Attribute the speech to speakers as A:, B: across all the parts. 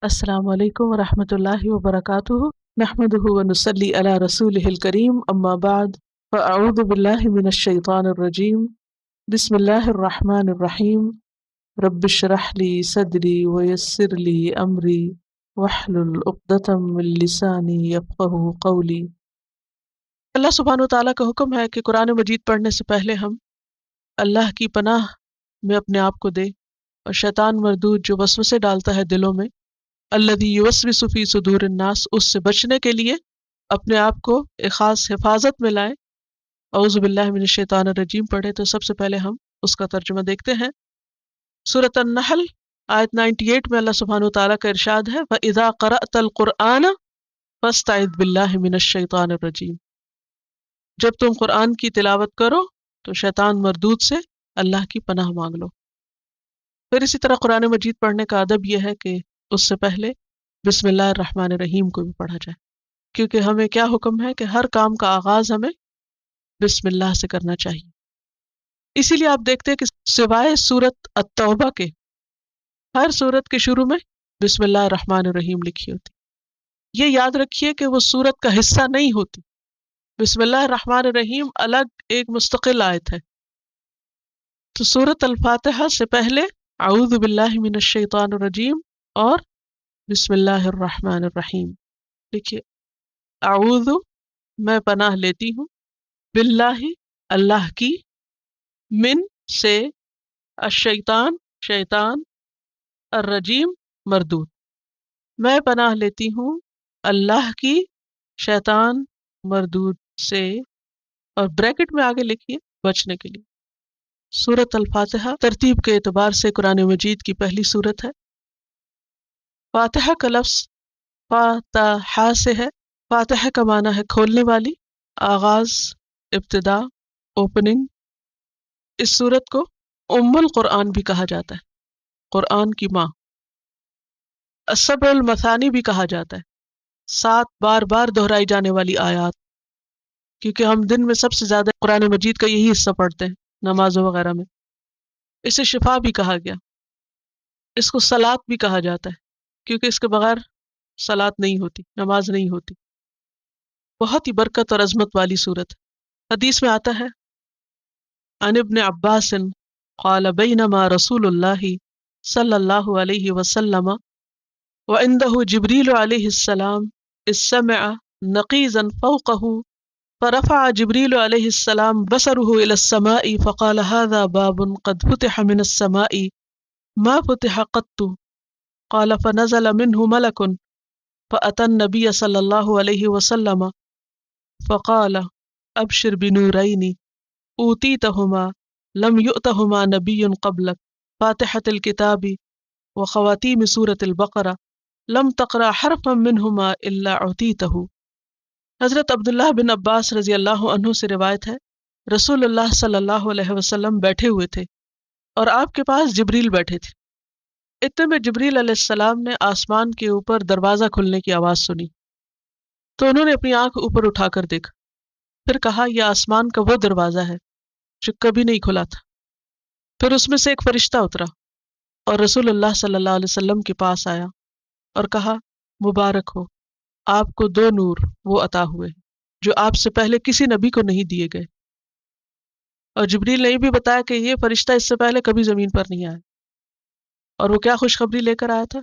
A: السلام علیکم ورحمۃ اللہ وبرکاتہ، نحمدہ ونصلی علی رسولہ الکریم، اما بعد فاعوذ باللہ من الشیطان الرجیم، بسم اللہ الرحمن الرحیم، رب اشرح لی صدری ویسر لی امری واحلل عقدۃ من لسانی یفقہوا قولی۔ اللہ سبحانہ وتعالیٰ کا حکم ہے کہ قرآن مجید پڑھنے سے پہلے ہم اللہ کی پناہ میں اپنے آپ کو دیں اور شیطان مردود جو وسوسے ڈالتا ہے دلوں میں، الذی یوسوس فی صدور الناس، اس سے بچنے کے لیے اپنے آپ کو ایک خاص حفاظت میں لائیں۔ اعوذ باللہ من الشیطان الرجیم پڑھے تو سب سے پہلے ہم اس کا ترجمہ دیکھتے ہیں۔ سورۃ النحل آیت 98 میں اللہ سبحانہ وتعالیٰ کا ارشاد ہے وَإِذَا قَرَأْتَ الْقُرْآنَ فَاسْتَعِذْ بِاللَّهِ مِنَ الشَّيْطَانِ الرَّجِيمِ، جب تم قرآن کی تلاوت کرو تو شیطان مردود سے اللہ کی پناہ مانگ لو۔ پھر اسی طرح قرآن مجید پڑھنے کا ادب یہ ہے کہ اس سے پہلے بسم اللہ الرحمن الرحیم کو بھی پڑھا جائے، کیونکہ ہمیں کیا حکم ہے کہ ہر کام کا آغاز ہمیں بسم اللہ سے کرنا چاہیے۔ اسی لیے آپ دیکھتے ہیں کہ سوائے سورۃ التوبہ کے ہر سورت کے شروع میں بسم اللہ الرحمن الرحیم لکھی ہوتی۔ یہ یاد رکھیے کہ وہ سورت کا حصہ نہیں ہوتی، بسم اللہ الرحمن الرحیم الگ ایک مستقل آیت ہے۔ تو سورۃ الفاتحہ سے پہلے اعوذ باللہ من الشیطان الرجیم اور بسم اللہ الرحمن الرحیم دیکھیے، اعوذ میں پناہ لیتی ہوں، باللہ اللہ کی، من سے، الشیطان شیطان، الرجیم مردود، میں پناہ لیتی ہوں اللہ کی شیطان مردود سے، اور بریکٹ میں آگے لکھیے بچنے کے لیے۔ سورۃ الفاتحہ ترتیب کے اعتبار سے قرآن مجید کی پہلی سورت ہے۔ فاتحہ کا لفظ فاتحہ سے ہے۔ فاتحہ کا معنی ہے کھولنے والی، آغاز، ابتدا، اوپننگ۔ اس سورت کو ام القرآن بھی کہا جاتا ہے، قرآن کی ماں۔ السبع المثانی بھی کہا جاتا ہے، 7 بار بار دہرائی جانے والی آیات، کیونکہ ہم دن میں سب سے زیادہ قرآن مجید کا یہی حصہ پڑھتے ہیں نمازوں وغیرہ میں۔ اسے شفا بھی کہا گیا، اس کو صلاۃ بھی کہا جاتا ہے، کیونکہ اس کے بغیر صلاۃ نہیں ہوتی، نماز نہیں ہوتی۔ بہت ہی برکت اور عظمت والی صورت ہے۔ حدیث میں آتا ہے عن ابن عباس قال بینما رسول اللہ صلی اللہ علیہ وسلم وعنده جبریل علیہ السلام اذ سمع نقیزا فوقه فرفع جبریل علیہ السلام بصره الى السماء فقال هذا باب قد فتح من السماء ما فتح قط، قال فنزل منه ملك فأتى النبي صلی اللہ علیہ وسلم فقال ابشر بنورین اوتیتہما لم یؤتہما نبی قبلک، فاتحة الکتاب وخواتیم سورة البقرہ، لم تقرأ حرفا منہما الا اعطیتہ۔ حضرت عبداللہ بن عباس رضی اللہ عنہ سے روایت ہے، رسول اللہ صلی اللہ علیہ وسلم بیٹھے ہوئے تھے اور آپ کے پاس جبریل بیٹھے تھے۔ اتنے میں جبریل علیہ السلام نے آسمان کے اوپر دروازہ کھلنے کی آواز سنی، تو انہوں نے اپنی آنکھ اوپر اٹھا کر دیکھا، پھر کہا یہ آسمان کا وہ دروازہ ہے جو کبھی نہیں کھلا تھا۔ پھر اس میں سے ایک فرشتہ اترا اور رسول اللہ صلی اللہ علیہ وسلم کے پاس آیا اور کہا مبارک ہو، آپ کو 2 نور وہ عطا ہوئے جو آپ سے پہلے کسی نبی کو نہیں دیے گئے۔ اور جبریل نے یہ بھی بتایا کہ یہ فرشتہ اس سے پہلے کبھی زمین پر نہیں آیا، اور وہ کیا خوشخبری لے کر آیا تھا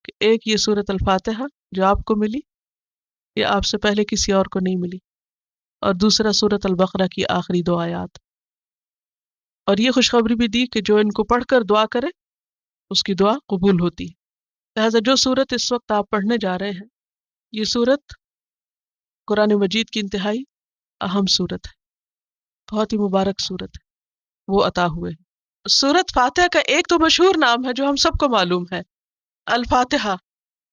A: کہ ایک یہ سورۃ الفاتحہ جو آپ کو ملی، یہ آپ سے پہلے کسی اور کو نہیں ملی، اور دوسرا سورۃ البقرہ کی آخری 2 آیات۔ اور یہ خوشخبری بھی دی کہ جو ان کو پڑھ کر دعا کرے اس کی دعا قبول ہوتی ہے۔ لہٰذا جو سورت اس وقت آپ پڑھنے جا رہے ہیں، یہ سورت قرآن مجید کی انتہائی اہم سورت ہے، بہت ہی مبارک سورت ہے، وہ عطا ہوئے۔ سورت فاتحہ کا ایک تو مشہور نام ہے جو ہم سب کو معلوم ہے، الفاتحہ،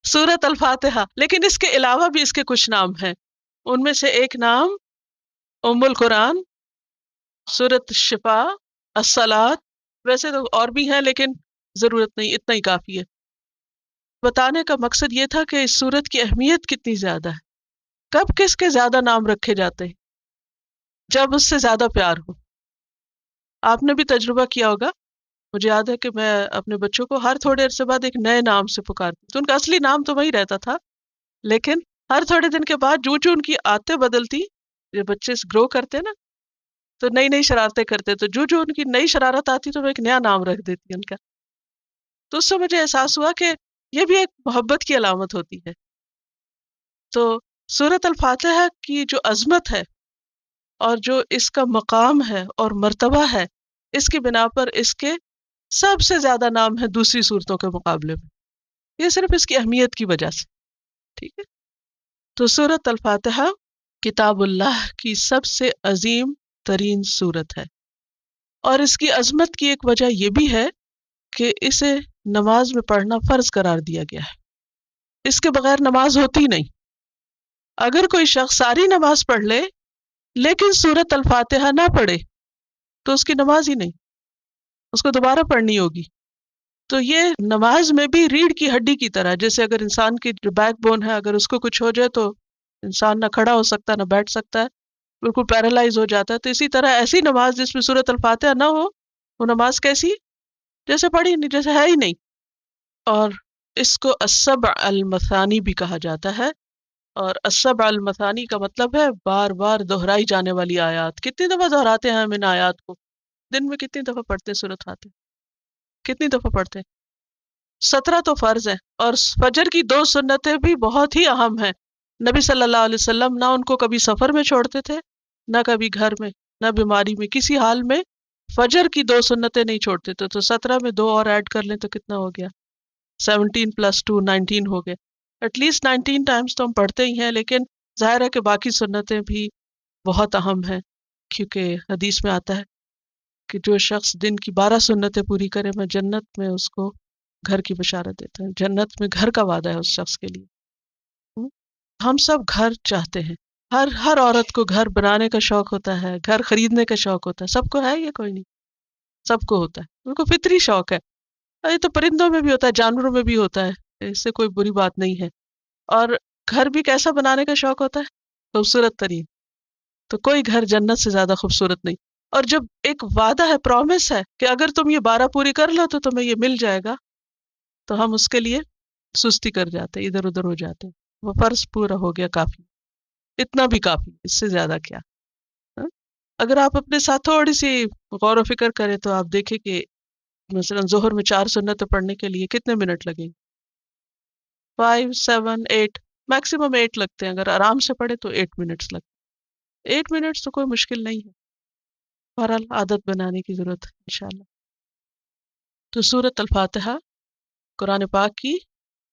A: سورت الفاتحہ، لیکن اس کے علاوہ بھی اس کے کچھ نام ہیں۔ ان میں سے ایک نام ام القرآن، سورت الشفا، الصلاۃ، ویسے تو اور بھی ہیں لیکن ضرورت نہیں، اتنا ہی کافی ہے۔ بتانے کا مقصد یہ تھا کہ اس سورت کی اہمیت کتنی زیادہ ہے، کب کس کے زیادہ نام رکھے جاتے ہیں، جب اس سے زیادہ پیار ہو۔ آپ نے بھی تجربہ کیا ہوگا، مجھے یاد ہے کہ میں اپنے بچوں کو ہر تھوڑے عرصے بعد ایک نئے نام سے پکارتی تو ان کا اصلی نام تو وہی رہتا تھا، لیکن ہر تھوڑے دن کے بعد جو ان کی عادتیں بدلتی، جب بچے گرو کرتے نا تو نئی نئی شرارتیں کرتے، تو جو ان کی نئی شرارت آتی تو وہ ایک نیا نام رکھ دیتی ان کا. تو اس سے مجھے احساس ہوا کہ یہ بھی ایک محبت کی علامت ہوتی ہے. تو سورۃ الفاتحہ کی جو عظمت ہے اور جو اس کا مقام ہے اور مرتبہ ہے، اس کی بنا پر اس کے سب سے زیادہ نام ہے دوسری صورتوں کے مقابلے میں. یہ صرف اس کی اہمیت کی وجہ سے. ٹھیک ہے. تو سورۃ الفاتحہ کتاب اللہ کی سب سے عظیم ترین صورت ہے، اور اس کی عظمت کی ایک وجہ یہ بھی ہے کہ اسے نماز میں پڑھنا فرض قرار دیا گیا ہے. اس کے بغیر نماز ہوتی نہیں. اگر کوئی شخص ساری نماز پڑھ لے لیکن سورۃ الفاتحہ نہ پڑھے تو اس کی نماز ہی نہیں، اس کو دوبارہ پڑھنی ہوگی. تو یہ نماز میں بھی ریڑھ کی ہڈی کی طرح، جیسے اگر انسان کی جو بیک بون ہے اگر اس کو کچھ ہو جائے تو انسان نہ کھڑا ہو سکتا نہ بیٹھ سکتا ہے، بالکل پیرالائز ہو جاتا ہے. تو اسی طرح ایسی نماز جس میں سورۃ الفاتحہ نہ ہو، وہ نماز کیسی؟ جیسے پڑھی نہیں، جیسے ہے ہی نہیں. اور اس کو السبع المثانی بھی کہا جاتا ہے، اور السبع المثانی کا مطلب ہے بار بار دہرائی جانے والی آیات. کتنی دفعہ دہراتے ہیں ہم ان آیات کو؟ دن میں کتنی دفعہ پڑھتے ہیں سورۃ فاتحہ؟ کتنی دفعہ پڑھتے ہیں؟ 17 تو فرض ہیں، اور فجر کی 2 سنتیں بھی بہت ہی اہم ہیں. نبی صلی اللہ علیہ وسلم نہ ان کو کبھی سفر میں چھوڑتے تھے، نہ کبھی گھر میں، نہ بیماری میں، کسی حال میں فجر کی 2 سنتیں نہیں چھوڑتے تھے. تو 17 میں 2 اور ایڈ کر لیں تو کتنا ہو گیا؟ 17 + 2 19 ہو گئے. ایٹ لیسٹ 19 ٹائمز تو ہم پڑھتے ہی ہیں، لیکن ظاہر ہے کہ باقی سنتیں بھی بہت اہم ہیں، کیونکہ حدیث میں آتا ہے کہ جو شخص دن کی 12 سنتیں پوری کرے میں جنت میں اس کو گھر کی بشارت دیتا ہے. جنت میں گھر کا وعدہ ہے اس شخص کے لیے. ہم ہم سب گھر چاہتے ہیں. ہر عورت کو گھر بنانے کا شوق ہوتا ہے، گھر خریدنے کا شوق ہوتا ہے. سب کو ہے، یہ کوئی نہیں، سب کو ہوتا ہے. ان کو فطری شوق ہے. یہ تو پرندوں میں بھی ہوتا ہے، جانوروں میں بھی ہوتا ہے، اس سے کوئی بری بات نہیں ہے. اور گھر بھی کیسا بنانے کا شوق ہوتا ہے؟ خوبصورت ترین. تو کوئی گھر جنت سے زیادہ خوبصورت نہیں. اور جب ایک وعدہ ہے، پرومس ہے کہ اگر تم یہ 12 پوری کر لو تو تمہیں یہ مل جائے گا، تو ہم اس کے لیے سستی کر جاتے، ادھر ادھر ہو جاتے. وہ فرض پورا ہو گیا، کافی، اتنا بھی کافی، اس سے زیادہ کیا. ہاں؟ اگر آپ اپنے ساتھ تھوڑی سی غور و فکر کریں تو آپ دیکھیں کہ مثلا ظہر میں 4 سنتیں پڑھنے کے لیے کتنے منٹ لگیں؟ 5 7 8، میکسیمم 8 لگتے ہیں. اگر آرام سے پڑھے تو 8 منٹس لگتے ہیں. 8 منٹس تو کوئی مشکل نہیں ہے. بہرحال عادت بنانے کی ضرورت ہے انشاءاللہ. تو سورۃ الفاتحہ قرآن پاک کی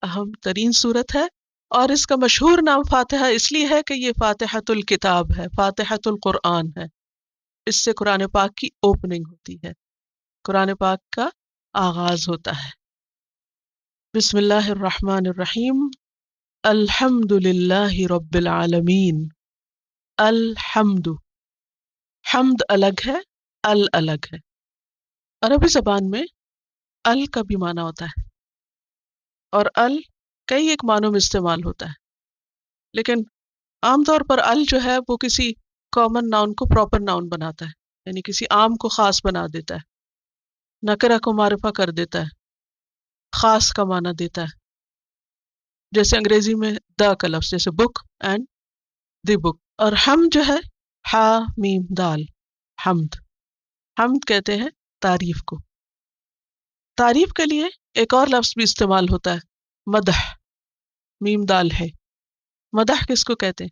A: اہم ترین صورت ہے، اور اس کا مشہور نام فاتحہ اس لیے ہے کہ یہ فاتحۃ الکتاب ہے، فاتحۃ القرآن ہے. اس سے قرآن پاک کی اوپننگ ہوتی ہے، قرآن پاک کا آغاز ہوتا ہے. بسم اللہ الرحمن الرحیم. الحمد للہ رب العالمین. الحمد، حمد الگ ہے، الگ ہے. عربی زبان میں ال کا بھی معنی ہوتا ہے، اور کئی ایک معنوں میں استعمال ہوتا ہے، لیکن عام طور پر جو ہے وہ کسی کامن ناؤن کو پراپر ناؤن بناتا ہے، یعنی کسی عام کو خاص بنا دیتا ہے، نکرہ کو معرفہ کر دیتا ہے، خاص کا معنی دیتا ہے. جیسے انگریزی میں دا کا لفظ، جیسے بک اینڈ دی بک. اور ہم جو ہے ہا میم دال، حمد. حمد کہتے ہیں تعریف کو. تعریف کے لیے ایک اور لفظ بھی استعمال ہوتا ہے، مدح. میم دال ہے. مدح کس کو کہتے ہیں؟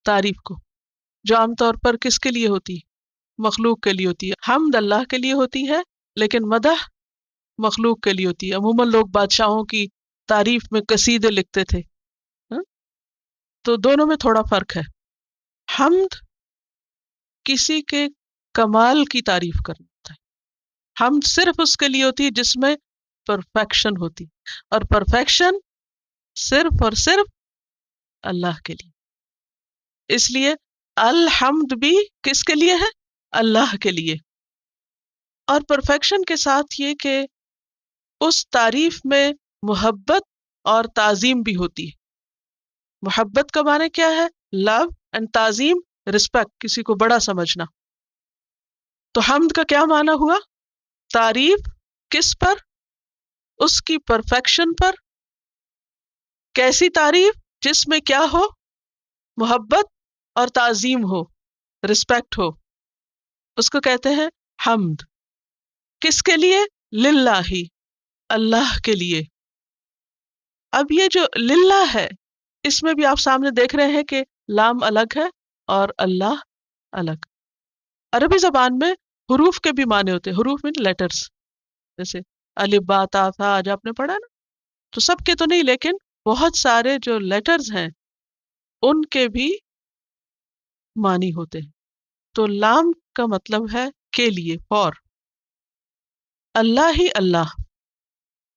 A: تعریف کو، جو عام طور پر کس کے لیے ہوتی ہے؟ مخلوق کے لیے ہوتی ہے. حمد اللہ کے لیے ہوتی ہے، لیکن مدح مخلوق کے لیے ہوتی ہے. عموماً لوگ بادشاہوں کی تعریف میں قصیدے لکھتے تھے. ہاں؟ تو دونوں میں تھوڑا فرق ہے. حمد کسی کے کمال کی تعریف کرنا ہوتا ہے. حمد صرف اس کے لیے ہوتی ہے جس میں پرفیکشن ہوتی، اور پرفیکشن صرف اور صرف اللہ کے لیے. اس لیے الحمد بھی کس کے لیے ہے؟ اللہ کے لیے. اور پرفیکشن کے ساتھ یہ کہ اس تعریف میں محبت اور تعظیم بھی ہوتی ہے. محبت کا معنی کیا ہے؟ لو اینڈ تعظیم، رسپیکٹ، کسی کو بڑا سمجھنا. تو حمد کا کیا معنی ہوا؟ تعریف کس پر؟ اس کی پرفیکشن پر. کیسی تعریف؟ جس میں کیا ہو؟ محبت اور تعظیم ہو، رسپیکٹ ہو. اس کو کہتے ہیں حمد. کس کے لیے؟ للہ، اللہ کے لیے. اب یہ جو للہ ہے، اس میں بھی آپ سامنے دیکھ رہے ہیں کہ لام الگ ہے اور اللہ الگ. عربی زبان میں حروف کے بھی معنی ہوتے ہیں. حروف میں لیٹرز، جیسے الف با تا تھا، آج آپ نے پڑھا نا. تو سب کے تو نہیں، لیکن بہت سارے جو لیٹرز ہیں ان کے بھی معنی ہوتے ہیں. تو لام کا مطلب ہے کے لیے، فور. اللہ ہی اللہ.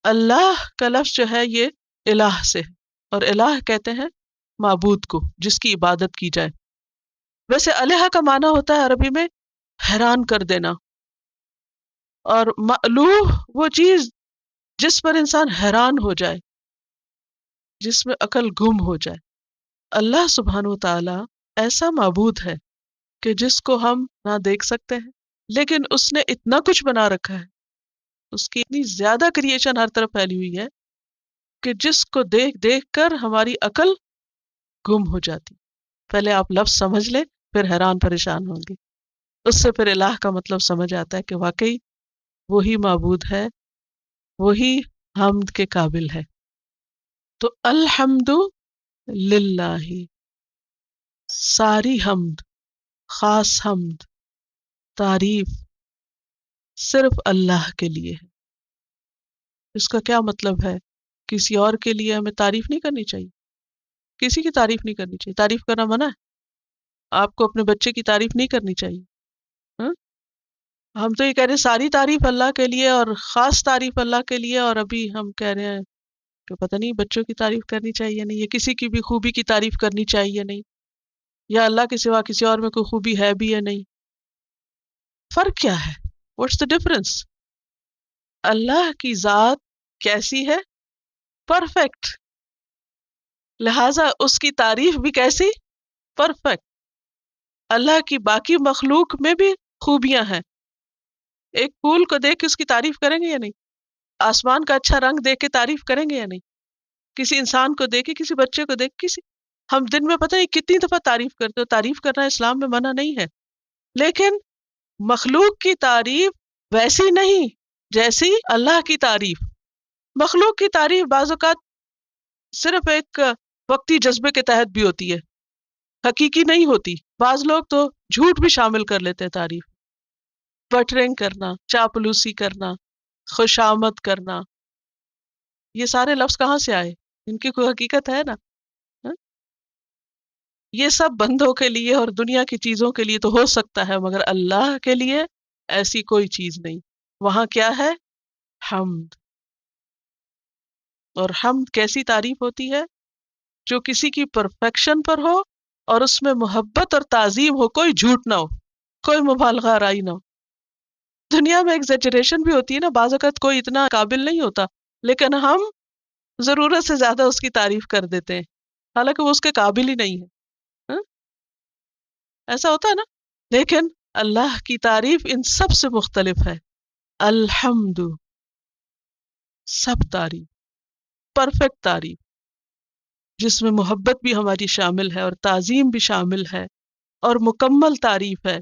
A: اللہ کا لفظ جو ہے یہ الہ سے ہے، اور الہ کہتے ہیں معبود کو، جس کی عبادت کی جائے. ویسے الہ کا معنی ہوتا ہے عربی میں حیران کر دینا، اور مألوہ وہ چیز جس پر انسان حیران ہو جائے، جس میں عقل گم ہو جائے. اللہ سبحانہ و تعالی ایسا معبود ہے کہ جس کو ہم نہ دیکھ سکتے ہیں، لیکن اس نے اتنا کچھ بنا رکھا ہے، اس کی اتنی زیادہ کریشن ہر طرف پھیلی ہوئی ہے کہ جس کو دیکھ دیکھ کر ہماری عقل گم ہو جاتی. پہلے آپ لفظ سمجھ لیں، پھر حیران پریشان ہوں گے. اس سے پھر الہ کا مطلب سمجھ آتا ہے کہ واقعی وہی معبود ہے، وہی حمد کے قابل ہے. تو الحمد للہ، ساری حمد، خاص حمد، تعریف صرف اللہ کے لیے ہے. اس کا کیا مطلب ہے؟ کسی اور کے لیے ہمیں تعریف نہیں کرنی چاہیے، کسی کی تعریف نہیں کرنی چاہیے. تعریف کرنا منع ہے. آپ کو اپنے بچے کی تعریف نہیں کرنی چاہیے. ہاں؟ ہم تو یہ کہہ رہے ہیں ساری تعریف اللہ کے لیے اور خاص تعریف اللہ کے لیے، اور ابھی ہم کہہ رہے ہیں کہ پتہ نہیں بچوں کی تعریف کرنی چاہیے نہیں، یا کسی کی بھی خوبی کی تعریف کرنی چاہیے نہیں، یا اللہ کے سوا کسی اور میں کوئی خوبی ہے بھی یا نہیں. فرق کیا ہے؟ What's the difference? اللہ کی ذات کیسی ہے؟ پرفیکٹ. لہذا اس کی تعریف بھی کیسی؟ پرفیکٹ. اللہ کی باقی مخلوق میں بھی خوبیاں ہیں. ایک پھول کو دیکھ کے اس کی تعریف کریں گے یا نہیں؟ آسمان کا اچھا رنگ دیکھ کے تعریف کریں گے یا نہیں؟ کسی انسان کو دیکھ کے، کسی بچے کو دیکھ، ہم دن میں پتہ نہیں کتنی دفعہ تعریف کرتے ہو. تعریف کرنا اسلام میں منع نہیں ہے، لیکن مخلوق کی تعریف ویسی نہیں جیسی اللہ کی تعریف. مخلوق کی تعریف بعض اوقات صرف ایک وقتی جذبے کے تحت بھی ہوتی ہے، حقیقی نہیں ہوتی. بعض لوگ تو جھوٹ بھی شامل کر لیتے ہیں تعریف. بٹرنگ کرنا، چاپلوسی کرنا، خوشامد کرنا، یہ سارے لفظ کہاں سے آئے؟ ان کی کوئی حقیقت ہے نا؟ ہاں؟ یہ سب بندوں کے لیے اور دنیا کی چیزوں کے لیے تو ہو سکتا ہے، مگر اللہ کے لیے ایسی کوئی چیز نہیں. وہاں کیا ہے؟ حمد. اور حمد کیسی تعریف ہوتی ہے؟ جو کسی کی پرفیکشن پر ہو اور اس میں محبت اور تعظیم ہو، کوئی جھوٹ نہ ہو، کوئی مبالغہ آرائی نہ ہو. دنیا میں ایگزیجریشن بھی ہوتی ہے نا، بعض اوقات کوئی اتنا قابل نہیں ہوتا لیکن ہم ضرورت سے زیادہ اس کی تعریف کر دیتے ہیں، حالانکہ وہ اس کے قابل ہی نہیں ہے. ہاں؟ ایسا ہوتا ہے نا. لیکن اللہ کی تعریف ان سب سے مختلف ہے. الحمد، سب تعریف، پرفیکٹ تعریف، جس میں محبت بھی ہماری شامل ہے اور تعظیم بھی شامل ہے، اور مکمل تعریف ہے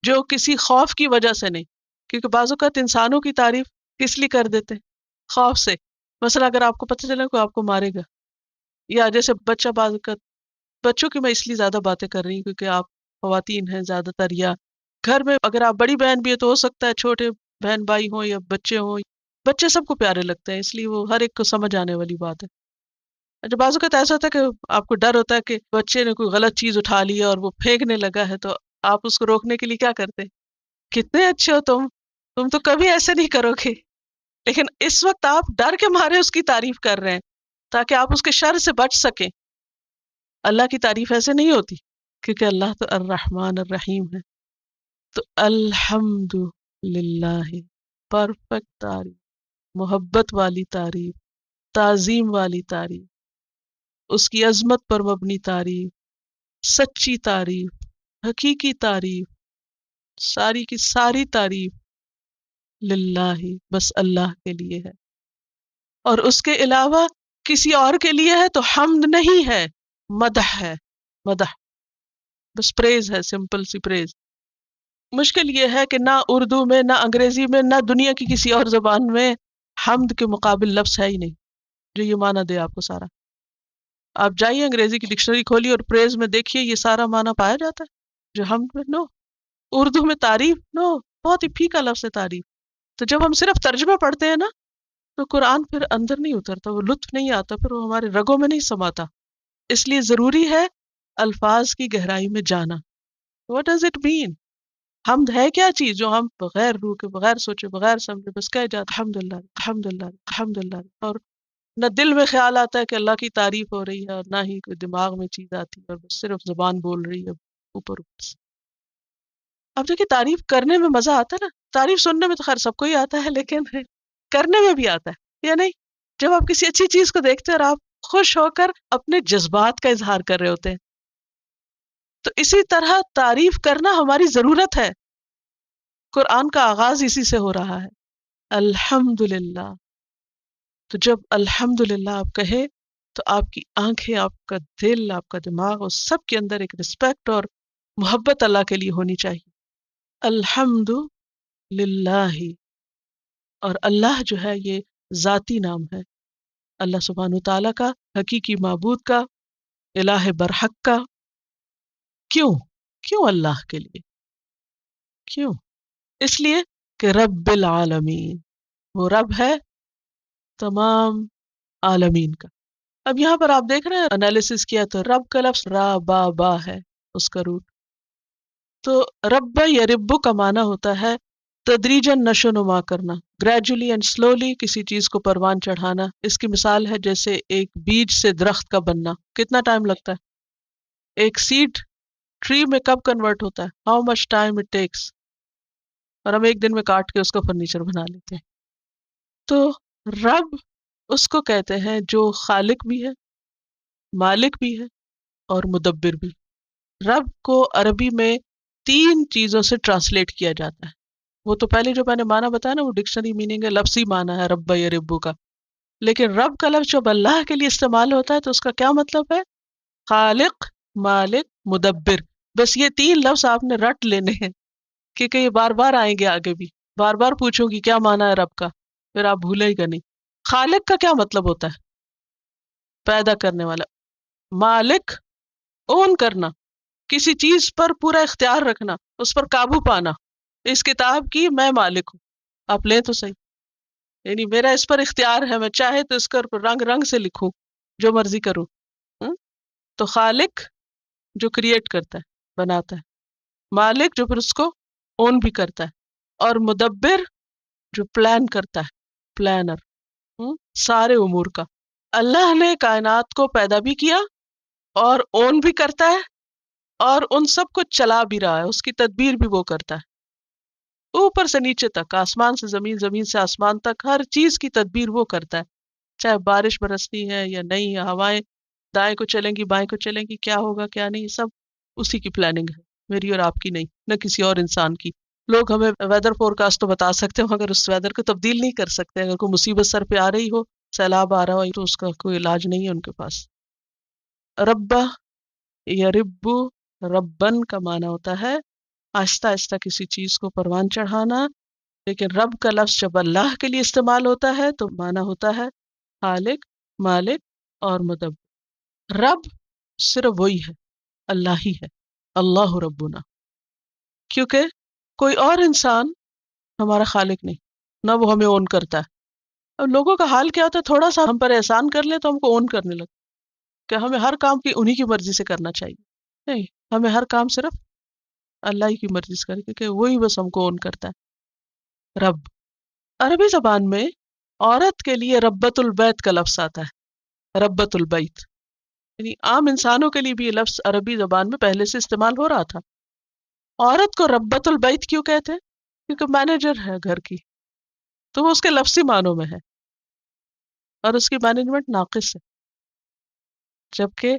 A: جو کسی خوف کی وجہ سے نہیں. کیونکہ بعض اوقات انسانوں کی تعریف کس لیے کر دیتے ہیں؟ خوف سے. مثلا اگر آپ کو پتہ چلے کوئی آپ کو مارے گا، یا جیسے بچہ، بعض اوقات بچوں کی میں اس لیے زیادہ باتیں کر رہی ہوں کیونکہ آپ خواتین ہیں زیادہ تر، یا گھر میں اگر آپ بڑی بہن بھی ہے تو ہو سکتا ہے چھوٹے بہن بھائی ہوں یا بچے ہوں. بچے سب کو پیارے لگتے ہیں، اس لیے وہ ہر ایک کو سمجھ آنے والی بات ہے. جب بعض اوقات ایسا ہوتا ہے کہ آپ کو ڈر ہوتا ہے کہ بچے نے کوئی غلط چیز اٹھا لی ہے اور وہ پھینکنے لگا ہے، تو آپ اس کو روکنے کے لیے کیا کرتے ہیں؟ کتنے اچھے ہو تم تو کبھی ایسے نہیں کرو گے. لیکن اس وقت آپ ڈر کے مارے اس کی تعریف کر رہے ہیں تاکہ آپ اس کے شر سے بچ سکیں. اللہ کی تعریف ایسے نہیں ہوتی، کیونکہ اللہ تو الرحمن الرحیم ہے. تو الحمد للہ، پرفیکٹ تعریف، محبت والی تعریف، تعظیم والی تعریف، اس کی عظمت پر مبنی تعریف، سچی تعریف، حقیقی تعریف، ساری کی ساری تعریف للہ، بس اللہ کے لیے ہے، اور اس کے علاوہ کسی اور کے لیے ہے تو حمد نہیں ہے، مدح ہے، مدح، بس پریز ہے، سمپل سی پریز۔ مشکل یہ ہے کہ نہ اردو میں، نہ انگریزی میں، نہ دنیا کی کسی اور زبان میں حمد کے مقابل لفظ ہے ہی نہیں جو یہ معنی دے آپ کو سارا۔ آپ جائیے انگریزی کی ڈکشنری کھولیے اور پریز میں دیکھیے یہ سارا معنی پایا جاتا ہے جو حمد میں؟ نو۔ اردو میں تعریف، نو، بہت ہی پھیکا لفظ ہے تعریف۔ تو جب ہم صرف ترجمہ پڑھتے ہیں نا تو قرآن پھر اندر نہیں اترتا، وہ لطف نہیں آتا، پھر وہ ہمارے رگوں میں نہیں سماتا۔ اس لیے ضروری ہے الفاظ کی گہرائی میں جانا۔ What does it mean؟ حمد ہے کیا چیز جو ہم بغیر روح کے، بغیر سوچے، بغیر سمجھے بس کہہ جاتے الحمد للہ الحمد للہ الحمد للہ، اور نہ دل میں خیال آتا ہے کہ اللہ کی تعریف ہو رہی ہے، اور نہ ہی کوئی دماغ میں چیز آتی ہے، اور بس صرف زبان بول رہی ہے اوپر اوپر سے۔ اب دیکھیے تعریف کرنے میں مزہ آتا ہے نا، تعریف سننے میں تو خیر سب کو ہی آتا ہے، لیکن کرنے میں بھی آتا ہے یا نہیں؟ جب آپ کسی اچھی چیز کو دیکھتے ہیں اور آپ خوش ہو کر اپنے جذبات کا اظہار کر رہے ہوتے ہیں، تو اسی طرح تعریف کرنا ہماری ضرورت ہے۔ قرآن کا آغاز اسی سے ہو رہا ہے، الحمد للہ۔ تو جب الحمد للہ آپ کہے تو آپ کی آنکھیں، آپ کا دل، آپ کا دماغ، اور سب کے اندر ایک رسپیکٹ اور محبت اللہ کے لیے ہونی چاہیے۔ الحمد للہ، اور اللہ جو ہے یہ ذاتی نام ہے، اللہ سبحانہ تعالیٰ کا، حقیقی معبود کا، الہ برحق کا۔ کیوں؟ کیوں اللہ کے لیے؟ کیوں؟ اس لیے کہ رب العالمین، وہ رب ہے تمام عالمین کا۔ اب یہاں پر آپ دیکھ رہے ہیں انالیسس کیا تو رب کا لفظ را با با ہے اس کا روٹ۔ تو رب یا ربو کا معنی ہوتا ہے تدریجاً نشو نما کرنا، گریجولی اینڈ سلولی کسی چیز کو پروان چڑھانا۔ اس کی مثال ہے جیسے ایک بیج سے درخت کا بننا، کتنا ٹائم لگتا ہے؟ ایک سیڈ ٹری میں کب کنورٹ ہوتا ہے؟ How much time it takes? اور ہم ایک دن میں کاٹ کے اس کا فرنیچر بنا لیتے ہیں۔ تو رب اس کو کہتے ہیں جو خالق بھی ہے، مالک بھی ہے، اور مدبر بھی۔ رب کو عربی میں 3 چیزوں سے ٹرانسلیٹ کیا جاتا ہے۔ وہ تو پہلے جو میں نے معنی بتایا نا وہ ڈکشنری میننگ ہے، لفظی معنی ہے رب یا ربو کا، لیکن رب کا لفظ جب اللہ کے لیے استعمال ہوتا ہے تو اس کا کیا مطلب ہے؟ خالق، مالک، مدبر۔ بس یہ 3 لفظ آپ نے رٹ لینے ہیں کیونکہ یہ بار بار آئیں گے آگے بھی، بار بار پوچھوں گی کیا معنی ہے رب کا، پھر آپ بھولے گا نہیں۔ خالق کا کیا مطلب ہوتا ہے؟ پیدا کرنے والا۔ مالک، اون کرنا، کسی چیز پر پورا اختیار رکھنا، اس پر قابو پانا۔ اس کتاب کی میں مالک ہوں، آپ لیں تو صحیح، یعنی میرا اس پر اختیار ہے، میں چاہے تو اس پر رنگ رنگ سے لکھوں، جو مرضی کروں۔ تو خالق جو کریٹ کرتا ہے، بناتا ہے، مالک جو پھر اس کو اون بھی کرتا ہے، اور مدبر جو پلان کرتا ہے، پلانر سارے امور کا۔ اللہ نے کائنات کو پیدا بھی کیا اور اون بھی کرتا ہے، اور ان سب کو چلا بھی رہا ہے، اس کی تدبیر بھی وہ کرتا ہے، اوپر سے نیچے تک، آسمان سے زمین، زمین سے آسمان تک، ہر چیز کی تدبیر وہ کرتا ہے، چاہے بارش برسنی ہے یا نہیں، یا ہوائیں دائیں کو چلیں گی بائیں کو چلیں گی، کیا ہوگا کیا نہیں، سب اسی کی پلاننگ ہے، میری اور آپ کی نہیں، نہ کسی اور انسان کی۔ لوگ ہمیں ویدر فور کاسٹ تو بتا سکتے ہیں مگر اس ویدر کو تبدیل نہیں کر سکتے۔ اگر کوئی مصیبت سر پہ آ رہی ہو، سیلاب آ رہا ہو، تو اس کا کوئی علاج نہیں ہے ان کے پاس۔ ربا یا ربو، ربن کا معنی ہوتا ہے آہستہ آہستہ کسی چیز کو پروان چڑھانا، لیکن رب کا لفظ جب اللہ کے لیے استعمال ہوتا ہے تو معنی ہوتا ہے خالق، مالک اور مدبر۔ رب صرف وہی ہے، اللہ ہی ہے، اللہ ربنا، کیونکہ کوئی اور انسان ہمارا خالق نہیں، نہ وہ ہمیں اون کرتا ہے۔ اب لوگوں کا حال کیا ہوتا ہے، تھوڑا سا ہم پر احسان کر لیں تو ہم کو اون کرنے لگتے کہ ہمیں ہر کام کی انہی کی مرضی سے کرنا چاہیے۔ نہیں، ہمیں ہر کام صرف اللہ ہی کی مرضی سے کرے، کیونکہ وہی بس ہم کو اون کرتا ہے۔ رب عربی زبان میں عورت کے لیے ربۃ البیت کا لفظ آتا ہے، ربۃ البیت، یعنی عام انسانوں کے لیے بھی یہ لفظ عربی زبان میں پہلے سے استعمال ہو رہا تھا۔ عورت کو ربۃ البیت کیوں کہتے ہیں؟ کیونکہ مینیجر ہے گھر کی، تو وہ اس کے لفظی معنوں میں ہے، اور اس کی مینجمنٹ ناقص ہے، جبکہ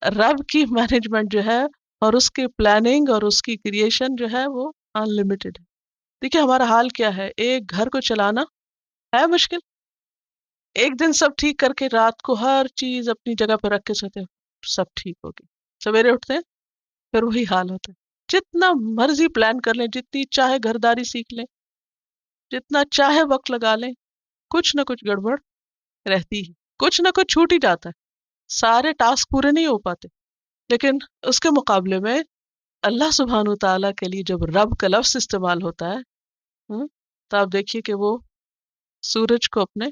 A: رب کی مینجمنٹ جو ہے اور اس کی پلاننگ اور اس کی کریشن جو ہے وہ ان لمیٹڈ ہے۔ دیکھیے ہمارا حال کیا ہے، ایک گھر کو چلانا ہے مشکل. ایک دن سب ٹھیک کر کے رات کو ہر چیز اپنی جگہ پہ رکھ کے سوتے ہیں، سب ٹھیک ہوگی. سویرے اٹھتے ہیں پھر وہی حال ہوتا ہے. جتنا مرضی پلان کر لیں، جتنی چاہے گھرداری سیکھ لیں، جتنا چاہے وقت لگا لیں، کچھ نہ کچھ گڑبڑ رہتی ہے، کچھ نہ کچھ چھوٹ ہی جاتا ہے. سارے ٹاسک پورے نہیں ہو پاتے. لیکن اس کے مقابلے میں اللہ سبحانہ تعالیٰ کے لیے جب رب کا لفظ استعمال ہوتا ہے، تو آپ دیکھیے کہ وہ سورج کو اپنے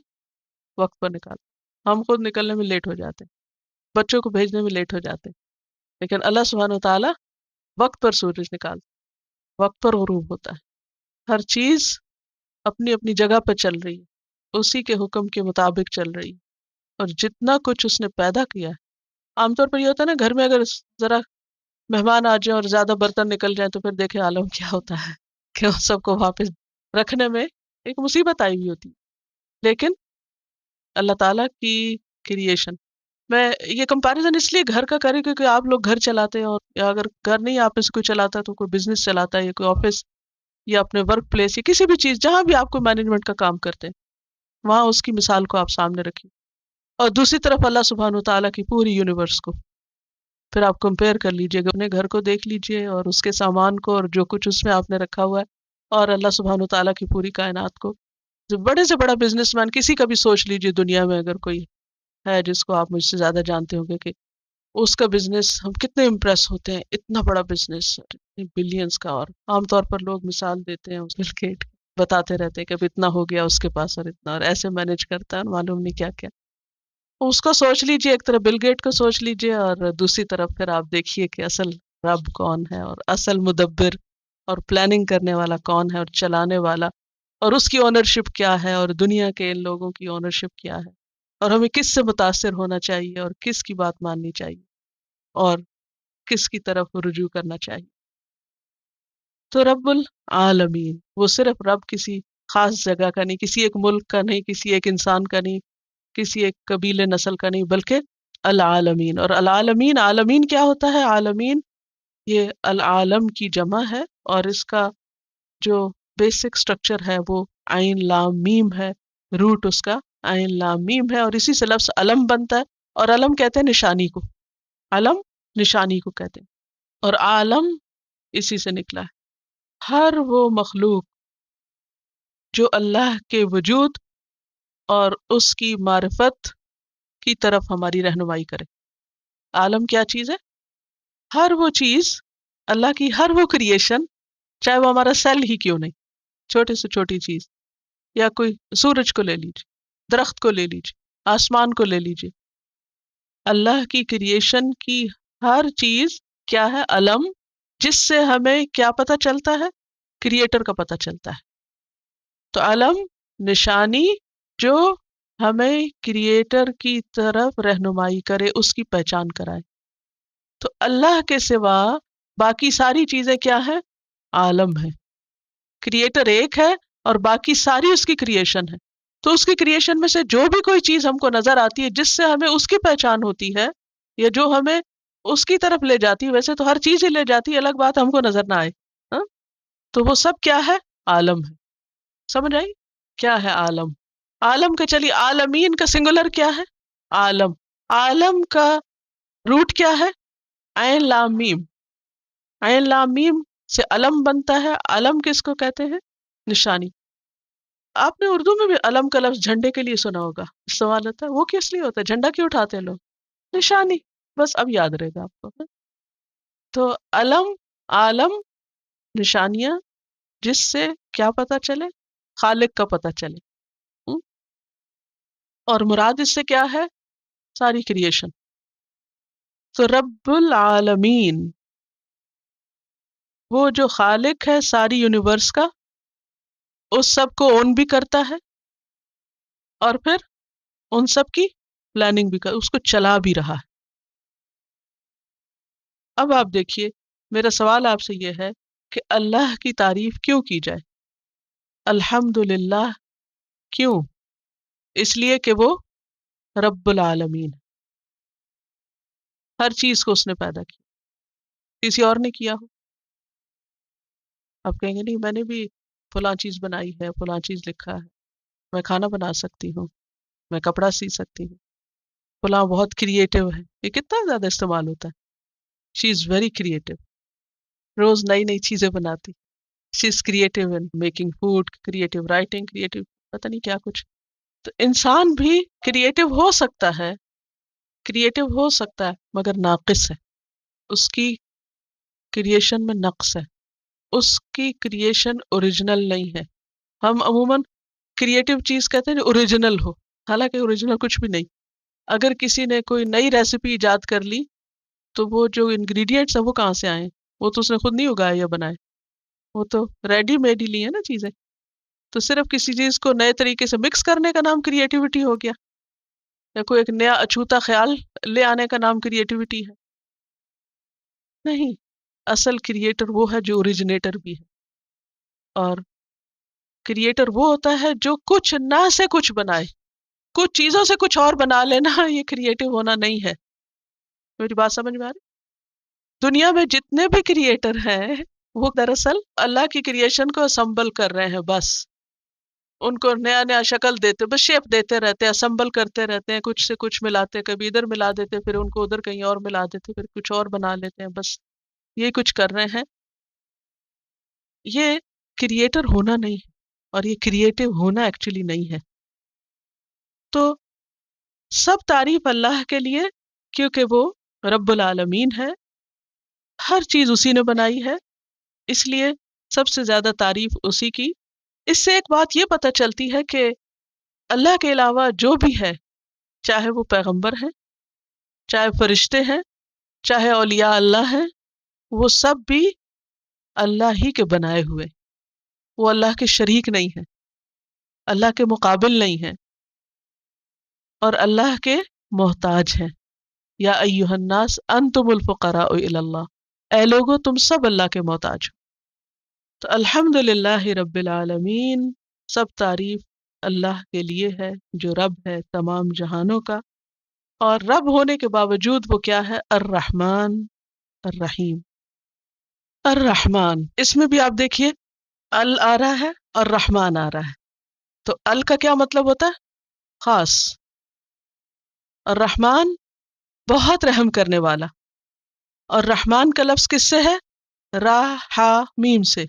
A: وقت پر نکالتا. ہم خود نکلنے میں لیٹ ہو جاتے ہیں، بچوں کو بھیجنے میں لیٹ ہو جاتے ہیں، لیکن اللہ سبحانہ تعالیٰ وقت پر سورج نکالتا، وقت پر غروب ہوتا ہے. ہر چیز اپنی اپنی جگہ پہ چل رہی ہے، اسی کے حکم کے مطابق چل رہی ہے. اور جتنا کچھ اس نے پیدا کیا ہے، عام طور پر یہ ہوتا ہے نا گھر میں اگر ذرا مہمان آ جائیں اور زیادہ برتن نکل جائیں تو پھر دیکھیں عالم کیا ہوتا ہے کہ ان سب کو واپس رکھنے میں ایک مصیبت آئی ہوئی ہوتی. لیکن اللہ تعالیٰ کی کریشن، میں یہ کمپیریزن اس لیے گھر کا کریں کیونکہ آپ لوگ گھر چلاتے ہیں، اور یا اگر گھر نہیں آپ میں سے کوئی چلاتا ہے تو کوئی بزنس چلاتا ہے یا کوئی آفس یا اپنے ورک پلیس یا کسی بھی چیز جہاں بھی آپ کو مینجمنٹ کا کام کرتے ہیں، وہاں اس کی مثال کو آپ سامنے رکھیے. اور دوسری طرف اللہ سبحانہ تعالیٰ کی پوری یونیورس کو پھر آپ کمپیئر کر لیجئے، اپنے گھر کو دیکھ لیجئے اور اس کے سامان کو اور جو کچھ اس میں آپ نے رکھا ہوا ہے، اور اللہ سبحانہ تعالیٰ کی پوری کائنات کو. جو بڑے سے بڑا بزنس مین کسی کا بھی سوچ لیجئے دنیا میں اگر کوئی ہے جس کو آپ مجھ سے زیادہ جانتے ہوں گے کہ اس کا بزنس ہم کتنے امپریس ہوتے ہیں، اتنا بڑا بزنس بلینز کا. اور عام طور پر لوگ مثال دیتے ہیں بل گیٹ، بتاتے رہتے ہیں کہ اب اتنا ہو گیا اس کے پاس اور اتنا، اور ایسے مینج کرتا ہے اور معلوم نہیں کیا کیا. اس کو سوچ لیجئے، ایک طرف بل گیٹ کو سوچ لیجئے اور دوسری طرف پھر آپ دیکھیے کہ اصل رب کون ہے اور اصل مدبر اور پلاننگ کرنے والا کون ہے اور چلانے والا، اور اس کی اونرشپ کیا ہے اور دنیا کے ان لوگوں کی اونرشپ کیا ہے، اور ہمیں کس سے متاثر ہونا چاہیے اور کس کی بات ماننی چاہیے اور کس کی طرف رجوع کرنا چاہیے. تو رب العالمین وہ صرف رب کسی خاص جگہ کا نہیں، کسی ایک ملک کا نہیں، کسی ایک انسان کا نہیں، کسی ایک قبیلے نسل کا نہیں، بلکہ العالمین. اور العالمین، عالمین کیا ہوتا ہے؟ عالمین یہ العالم کی جمع ہے، اور اس کا جو بیسک سٹرکچر ہے وہ عین لام میم ہے. روٹ اس کا عین لام میم ہے، اور اسی سے لفظ علم بنتا ہے. اور علم کہتے ہیں نشانی کو، علم نشانی کو کہتے ہیں، اور عالم اسی سے نکلا ہے. ہر وہ مخلوق جو اللہ کے وجود اور اس کی معرفت کی طرف ہماری رہنمائی کرے. عالم کیا چیز ہے؟ ہر وہ چیز، اللہ کی ہر وہ کریشن، چاہے وہ ہمارا سیل ہی کیوں نہیں، چھوٹے سے چھوٹی چیز، یا کوئی سورج کو لے لیجیے، درخت کو لے لیجیے، آسمان کو لے لیجیے، اللہ کی کریشن کی ہر چیز کیا ہے؟ علم، جس سے ہمیں کیا پتہ چلتا ہے؟ کریٹر کا پتہ چلتا ہے. تو علم نشانی جو ہمیں کریٹر کی طرف رہنمائی کرے، اس کی پہچان کرائے. تو اللہ کے سوا باقی ساری چیزیں کیا ہے؟ عالم ہے. کریٹر ایک ہے اور باقی ساری اس کی کریشن ہے. تو اس کی کریشن میں سے جو بھی کوئی چیز ہم کو نظر آتی ہے جس سے ہمیں اس کی پہچان ہوتی ہے یا جو ہمیں اس کی طرف لے جاتی ہے، ویسے تو ہر چیز ہی لے جاتی ہے، الگ بات ہم کو نظر نہ آئے، ہاں؟ تو وہ سب کیا ہے؟ عالم ہے. سمجھ آئی کیا ہے عالم؟ عالم کا، چلیے عالمین کا سنگولر کیا ہے؟ عالم. عالم کا روٹ کیا ہے؟ عین لام میم. عین لام میم سے علم بنتا ہے. علم کس کو کہتے ہیں؟ نشانی. آپ نے اردو میں بھی علم کا لفظ جھنڈے کے لیے سنا ہوگا. سوال ہوتا ہے وہ کس لیے ہوتا ہے؟ جھنڈا کیوں اٹھاتے ہیں لوگ؟ نشانی. بس اب یاد رہے گا آپ کو. تو علم، عالم، نشانیاں جس سے کیا پتا چلے؟ خالق کا پتا چلے. ہم؟ اور مراد اس سے کیا ہے؟ ساری کریشن. تو رب العالمین وہ جو خالق ہے ساری یونیورس کا، اس سب کو اون بھی کرتا ہے اور پھر ان سب کی پلاننگ بھی اس کو چلا بھی رہا ہے. اب آپ دیکھیے، میرا سوال آپ سے یہ ہے کہ اللہ کی تعریف کیوں کی جائے؟ الحمدللہ کیوں؟ اس لیے کہ وہ رب العالمین، ہر چیز کو اس نے پیدا کیا، کسی اور نے کیا ہو؟ آپ کہیں گے نہیں، میں نے بھی فلاں چیز بنائی ہے، فلاں چیز لکھا ہے، میں کھانا بنا سکتی ہوں، میں کپڑا سی سکتی ہوں، فلاں بہت کریٹو ہے، یہ کتنا زیادہ استعمال ہوتا ہے. شی از ویری کریٹو، روز نئی نئی چیزیں بناتی. She is creative in making food, creative writing, creative پتہ نہیں کیا کچھ. تو انسان بھی کریٹو ہو سکتا ہے، کریٹو ہو سکتا ہے مگر ناقص ہے. اس کی کریشن میں نقص ہے، اس کی کریشن اوریجنل نہیں ہے. ہم عموماً کریٹو چیز کہتے ہیں جو اوریجنل ہو، حالانکہ اوریجنل کچھ بھی نہیں. اگر کسی نے کوئی نئی ریسیپی ایجاد کر لی تو وہ جو انگریڈینٹس ہیں وہ کہاں سے آئے؟ وہ تو اس نے خود نہیں اگائے یا بنائے، وہ تو ریڈی میڈ ہی لی ہے نا چیزیں. تو صرف کسی چیز کو نئے طریقے سے مکس کرنے کا نام کریٹیوٹی ہو گیا، یا کوئی ایک نیا اچھوتا خیال لے آنے کا نام کریٹیوٹی ہے؟ نہیں، اصل کریٹر وہ ہے جو اوریجنیٹر بھی ہے. اور کریٹر وہ ہوتا ہے جو کچھ نہ سے کچھ بنائے. کچھ چیزوں سے کچھ اور بنا لینا یہ کریٹو ہونا نہیں ہے. میری بات سمجھ میں آ رہی؟ دنیا میں جتنے بھی کریٹر ہیں وہ دراصل اللہ کی کریشن کو اسمبل کر رہے ہیں. بس ان کو نیا نیا شکل دیتے، بس شیپ دیتے رہتے ہیں، اسمبل کرتے رہتے ہیں، کچھ سے کچھ ملاتے، کبھی ادھر ملا دیتے، پھر ان کو ادھر کہیں اور ملا دیتے، پھر کچھ اور بنا لیتے ہیں. بس یہ کچھ کر رہے ہیں. یہ کریٹر ہونا نہیں ہے، اور یہ کریٹو ہونا ایکچولی نہیں ہے. تو سب تعریف اللہ کے لیے، کیونکہ وہ رب العالمین ہے، ہر چیز اسی نے بنائی ہے، اس لیے سب سے زیادہ تعریف اسی کی. اس سے ایک بات یہ پتہ چلتی ہے کہ اللہ کے علاوہ جو بھی ہے، چاہے وہ پیغمبر ہیں، چاہے فرشتے ہیں، چاہے اولیاء اللہ ہیں، وہ سب بھی اللہ ہی کے بنائے ہوئے. وہ اللہ کے شریک نہیں ہیں، اللہ کے مقابل نہیں ہیں، اور اللہ کے محتاج ہیں. یا ایھا الناس انتم الفقراء الی اللہ، اے لوگو تم سب اللہ کے محتاج ہو. تو الحمد للہ رب العالمین، سب تعریف اللہ کے لیے ہے جو رب ہے تمام جہانوں کا. اور رب ہونے کے باوجود وہ کیا ہے؟ الرحمن الرحیم. الرحمن، اس میں بھی آپ دیکھیے ال آ رہا ہے اور رحمان آ رہا ہے. تو ال کا کیا مطلب ہوتا ہے؟ خاص. الرحمن بہت رحم کرنے والا. اور رحمان کا لفظ کس سے ہے؟ را ہا میم سے.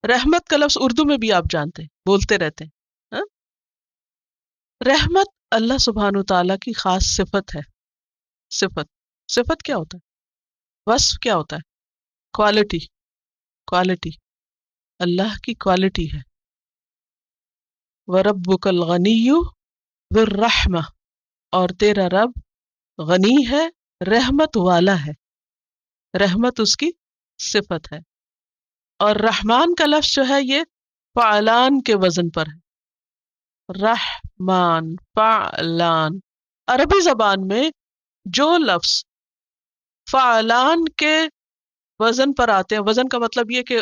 A: رحمت کا لفظ اردو میں بھی آپ جانتے ہیں، بولتے رہتے ہیں. ہاں؟ رحمت اللہ سبحانہ تعالیٰ کی خاص صفت ہے. صفت، صفت کیا ہوتا ہے؟ وصف کیا ہوتا ہے؟ کوالٹی. کوالٹی اللہ کی کوالٹی ہے. وَرَبُّكَ الْغَنِيُّ ذُو الرَّحْمَةِ، اور تیرا رب غنی ہے، رحمت والا ہے. رحمت اس کی صفت ہے. اور رحمان کا لفظ جو ہے یہ فعلان کے وزن پر ہے. رحمان، فعلان. عربی زبان میں جو لفظ فعلان کے وزن پر آتے ہیں، وزن کا مطلب یہ کہ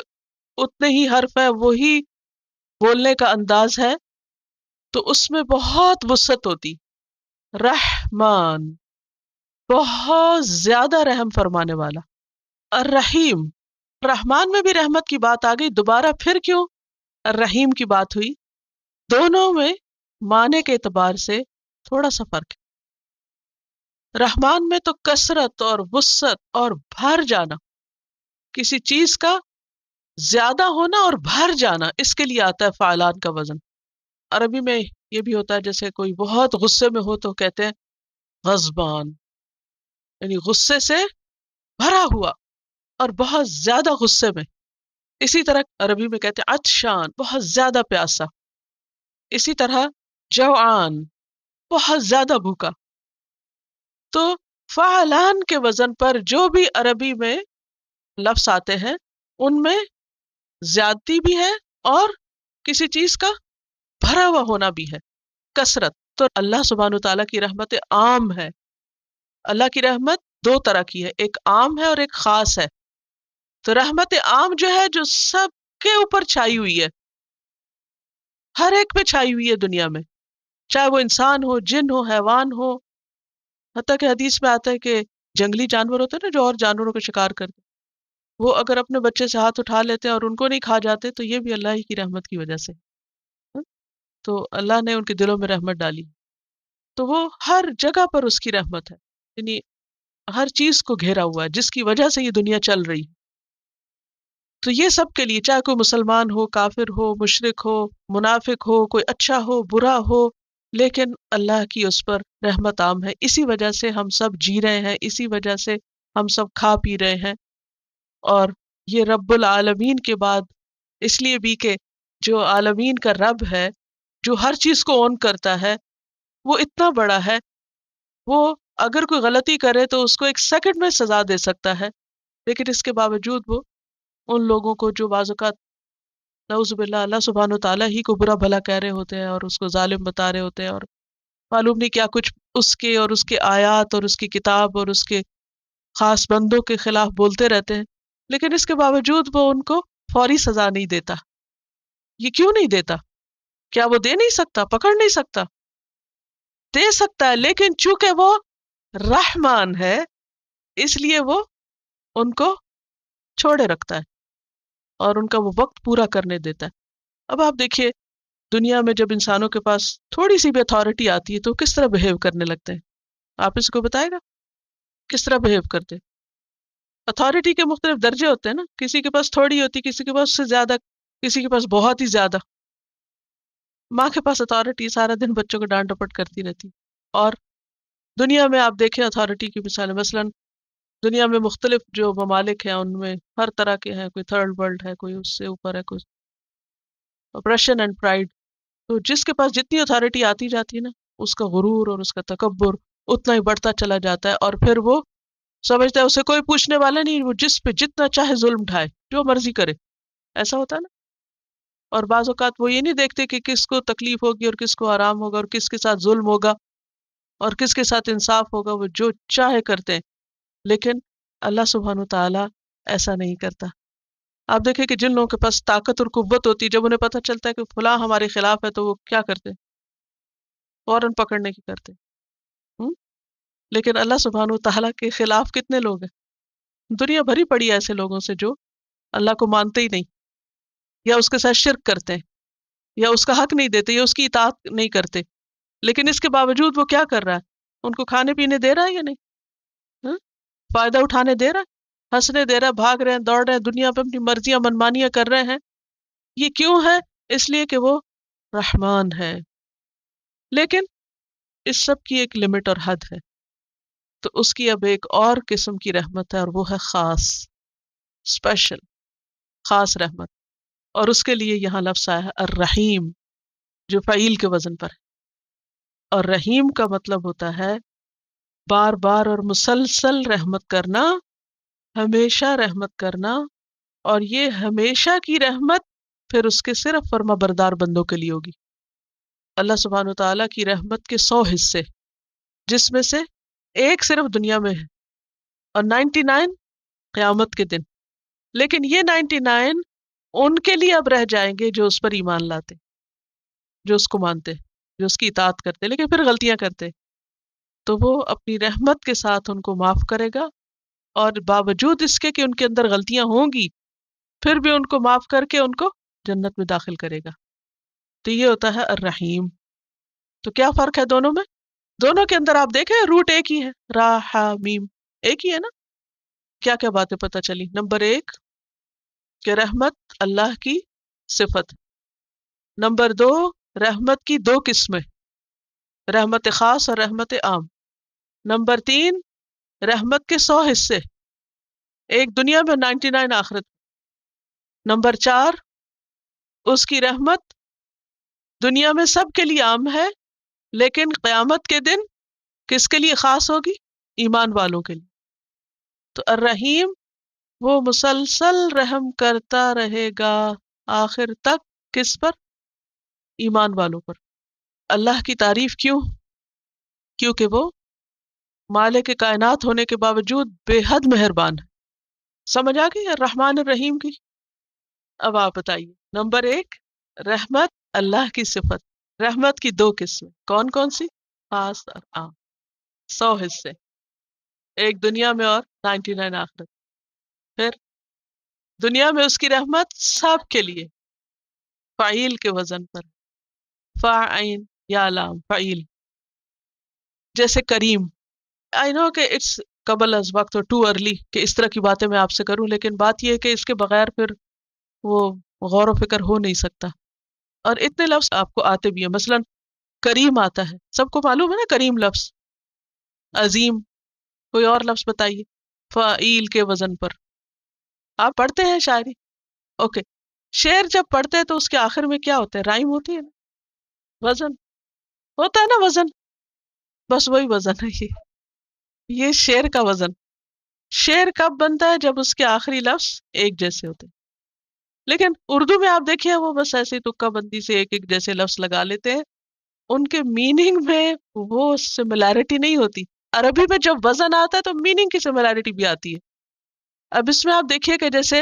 A: اتنے ہی حرف ہے، وہی بولنے کا انداز ہے، تو اس میں بہت وسعت ہوتی. رحمان، بہت زیادہ رحم فرمانے والا. الرحیم، رحمان میں بھی رحمت کی بات آ گئی، دوبارہ پھر کیوں الرحیم کی بات ہوئی؟ دونوں میں معنی کے اعتبار سے تھوڑا سا فرق ہے. رحمان میں تو کثرت اور وسعت اور بھر جانا، کسی چیز کا زیادہ ہونا اور بھر جانا، اس کے لیے آتا ہے فعلان کا وزن. عربی میں یہ بھی ہوتا ہے، جیسے کوئی بہت غصے میں ہو تو کہتے ہیں غضبان، یعنی غصے سے بھرا ہوا اور بہت زیادہ غصے میں. اسی طرح عربی میں کہتے ہیں عطشان، بہت زیادہ پیاسا. اسی طرح جوعان، بہت زیادہ بھوکا. تو فعلان کے وزن پر جو بھی عربی میں لفظ آتے ہیں ان میں زیادتی بھی ہے اور کسی چیز کا بھرا ہوا ہونا بھی ہے، کثرت. تو اللہ سبحانہ تعالیٰ کی رحمت عام ہے. اللہ کی رحمت دو طرح کی ہے، ایک عام ہے اور ایک خاص ہے. تو رحمت عام جو ہے، جو سب کے اوپر چھائی ہوئی ہے، ہر ایک پہ چھائی ہوئی ہے دنیا میں، چاہے وہ انسان ہو، جن ہو، حیوان ہو. حتیٰ کہ حدیث میں آتا ہے کہ جنگلی جانور ہوتے ہیں نا جو اور جانوروں کا شکار کرتے ہیں، وہ اگر اپنے بچے سے ہاتھ اٹھا لیتے اور ان کو نہیں کھا جاتے تو یہ بھی اللہ ہی کی رحمت کی وجہ سے، تو اللہ نے ان کے دلوں میں رحمت ڈالی، تو وہ ہر جگہ پر اس کی رحمت ہے، یعنی ہر چیز کو گھیرا ہوا ہے جس کی وجہ سے یہ دنیا چل رہی ہے۔ تو یہ سب کے لیے، چاہے کوئی مسلمان ہو، کافر ہو، مشرک ہو، منافق ہو، کوئی اچھا ہو، برا ہو، لیکن اللہ کی اس پر رحمت عام ہے، اسی وجہ سے ہم سب جی رہے ہیں، اسی وجہ سے ہم سب کھا پی رہے ہیں۔ اور یہ رب العالمین کے بعد اس لیے بھی کہ جو عالمین کا رب ہے، جو ہر چیز کو اون کرتا ہے، وہ اتنا بڑا ہے، وہ اگر کوئی غلطی کرے تو اس کو ایک سیکنڈ میں سزا دے سکتا ہے، لیکن اس کے باوجود وہ ان لوگوں کو جو بعض اوقات نعوذ باللہ اللہ سبحانہ و تعالیٰ ہی کو برا بھلا کہہ رہے ہوتے ہیں اور اس کو ظالم بتا رہے ہوتے ہیں، اور معلوم نہیں کیا کچھ اس کے اور اس کے آیات اور اس کی کتاب اور اس کے خاص بندوں کے خلاف بولتے رہتے ہیں، لیکن اس کے باوجود وہ ان کو فوری سزا نہیں دیتا۔ یہ کیوں نہیں دیتا؟ کیا وہ دے نہیں سکتا، پکڑ نہیں سکتا؟ دے سکتا ہے، لیکن چونکہ وہ رحمان ہے اس لیے وہ ان کو چھوڑے رکھتا ہے اور ان کا وہ وقت پورا کرنے دیتا ہے۔ اب آپ دیکھیے، دنیا میں جب انسانوں کے پاس تھوڑی سی بھی اتھارٹی آتی ہے تو کس طرح بہیو کرنے لگتے ہیں؟ آپ اس کو بتائے گا کس طرح بہیو کرتے ہیں؟ اتھارٹی کے مختلف درجے ہوتے ہیں نا، کسی کے پاس تھوڑی ہوتی، کسی کے پاس اس سے زیادہ، کسی کے پاس بہت ہی زیادہ۔ ماں کے پاس اتھارٹی سارا دن بچوں کو ڈانٹ ڈپٹ کرتی رہتی، اور دنیا میں آپ دیکھیں اتھارٹی کی مثالیں، مثلاً دنیا میں مختلف جو ممالک ہیں ان میں ہر طرح کے ہیں، کوئی تھرڈ ورلڈ ہے، کوئی اس سے اوپر ہے، کوئی اپریشن اینڈ پرائڈ۔ تو جس کے پاس جتنی اتھارٹی آتی جاتی ہے نا، اس کا غرور اور اس کا تکبر اتنا ہی بڑھتا چلا جاتا ہے، اور پھر وہ سمجھتا ہے اسے کوئی پوچھنے والا نہیں، وہ جس پہ جتنا چاہے ظلم ڈھائے، جو مرضی کرے۔ ایسا ہوتا ہے نا؟ اور بعض اوقات وہ یہ نہیں دیکھتے کہ کس کو تکلیف ہوگی اور کس کو آرام ہوگا اور کس کے ساتھ ظلم ہوگا اور کس کے ساتھ انصاف ہوگا، وہ جو چاہے کرتے ہیں۔ لیکن اللہ سبحانہ و تعالیٰ ایسا نہیں کرتا۔ آپ دیکھیں کہ جن لوگوں کے پاس طاقت اور قوت ہوتی ہے، جب انہیں پتہ چلتا ہے کہ فلاں ہمارے خلاف ہے تو وہ کیا کرتے ہیں؟ فوراً پکڑنے کی کرتے ہیں۔ لیکن اللہ سبحانہ و تعالیٰ کے خلاف کتنے لوگ ہیں؟ دنیا بھری پڑی ہے ایسے لوگوں سے جو اللہ کو مانتے ہی نہیں، یا اس کے ساتھ شرک کرتے ہیں، یا اس کا حق نہیں دیتے، یا اس کی اطاعت نہیں کرتے، لیکن اس کے باوجود وہ کیا کر رہا ہے؟ ان کو کھانے پینے دے رہا ہے یا نہیں؟ ہاں؟ فائدہ اٹھانے دے رہا ہے، ہنسنے دے رہا ہے، بھاگ رہے ہیں، دوڑ رہے ہیں، دنیا پہ اپنی مرضیاں منمانیاں کر رہے ہیں۔ یہ کیوں ہے؟ اس لیے کہ وہ رحمان ہے، لیکن اس سب کی ایک لمٹ اور حد ہے۔ تو اس کی اب ایک اور قسم کی رحمت ہے، اور وہ ہے خاص، اسپیشل، خاص رحمت، اور اس کے لیے یہاں لفظ آیا ہے الرحیم، جو فعیل کے وزن پر ہے۔ اور رحیم کا مطلب ہوتا ہے بار بار اور مسلسل رحمت کرنا، ہمیشہ رحمت کرنا، اور یہ ہمیشہ کی رحمت پھر اس کے صرف فرما بردار بندوں کے لیے ہوگی۔ اللہ سبحانہ و تعالیٰ کی رحمت کے 100 حصے، جس میں سے ایک صرف دنیا میں ہے اور 99 قیامت کے دن، لیکن یہ 99 ان کے لیے اب رہ جائیں گے جو اس پر ایمان لاتے، جو اس کو مانتے، جو اس کی اطاعت کرتے، لیکن پھر غلطیاں کرتے، تو وہ اپنی رحمت کے ساتھ ان کو معاف کرے گا، اور باوجود اس کے کہ ان کے اندر غلطیاں ہوں گی پھر بھی ان کو معاف کر کے ان کو جنت میں داخل کرے گا۔ تو یہ ہوتا ہے الرحیم۔ تو کیا فرق ہے دونوں میں؟ دونوں کے اندر آپ دیکھیں روٹ ایک ہی ہے، را ہا میم، ایک ہی ہے نا۔ کیا کیا باتیں پتہ چلی؟ نمبر ایک کہ رحمت اللہ کی صفت۔ نمبر دو، رحمت کی دو قسمیں، رحمت خاص اور رحمت عام۔ نمبر تین، رحمت کے 100 حصے، ایک دنیا میں 99 آخرت۔ نمبر چار، اس کی رحمت دنیا میں سب کے لیے عام ہے، لیکن قیامت کے دن کس کے لیے خاص ہوگی؟ ایمان والوں کے لیے۔ تو الرحیم وہ مسلسل رحم کرتا رہے گا آخر تک، کس پر؟ ایمان والوں پر۔ اللہ کی تعریف کیوں؟ کیونکہ وہ مالک کائنات ہونے کے باوجود بے حد مہربان ہے۔ سمجھ آ گئی الرحمن الرحیم کی؟ اب آپ بتائیے، نمبر ایک، رحمت اللہ کی صفت۔ رحمت کی دو قسمیں، کون کون سی؟ خاص اور عام، 100 حصے، ایک دنیا میں اور 99 آخرت۔ پھر دنیا میں اس کی رحمت سب کے لیے، فعیل کے وزن پر، فاعین یا لام فعیل. جیسے کریم، آئی نو کہ اٹس قبل از وقت اور ٹو ارلی کہ اس طرح کی باتیں میں آپ سے کروں، لیکن بات یہ ہے کہ اس کے بغیر پھر وہ غور و فکر ہو نہیں سکتا. اور اتنے لفظ آپ کو آتے بھی ہیں، مثلا کریم آتا ہے، سب کو معلوم ہے نا کریم لفظ. عظیم، کوئی اور لفظ بتائیے فعیل کے وزن پر. آپ پڑھتے ہیں شاعری؟ اوکے. شعر جب پڑھتے ہیں تو اس کے آخر میں کیا ہوتا ہے؟ رائم ہوتی ہے نا، وزن ہوتا ہے نا، وزن. بس وہی وزن ہے یہ شعر کا وزن. شعر کب بنتا ہے؟ جب اس کے آخری لفظ ایک جیسے ہوتے ہیں. لیکن اردو میں آپ دیکھیے وہ بس ایسے تکہ بندی سے ایک ایک جیسے لفظ لگا لیتے ہیں، ان کے میننگ میں وہ سملیرٹی نہیں ہوتی. عربی میں جب وزن آتا ہے تو میننگ کی سملیرٹی بھی آتی ہے. اب اس میں آپ دیکھیے کہ جیسے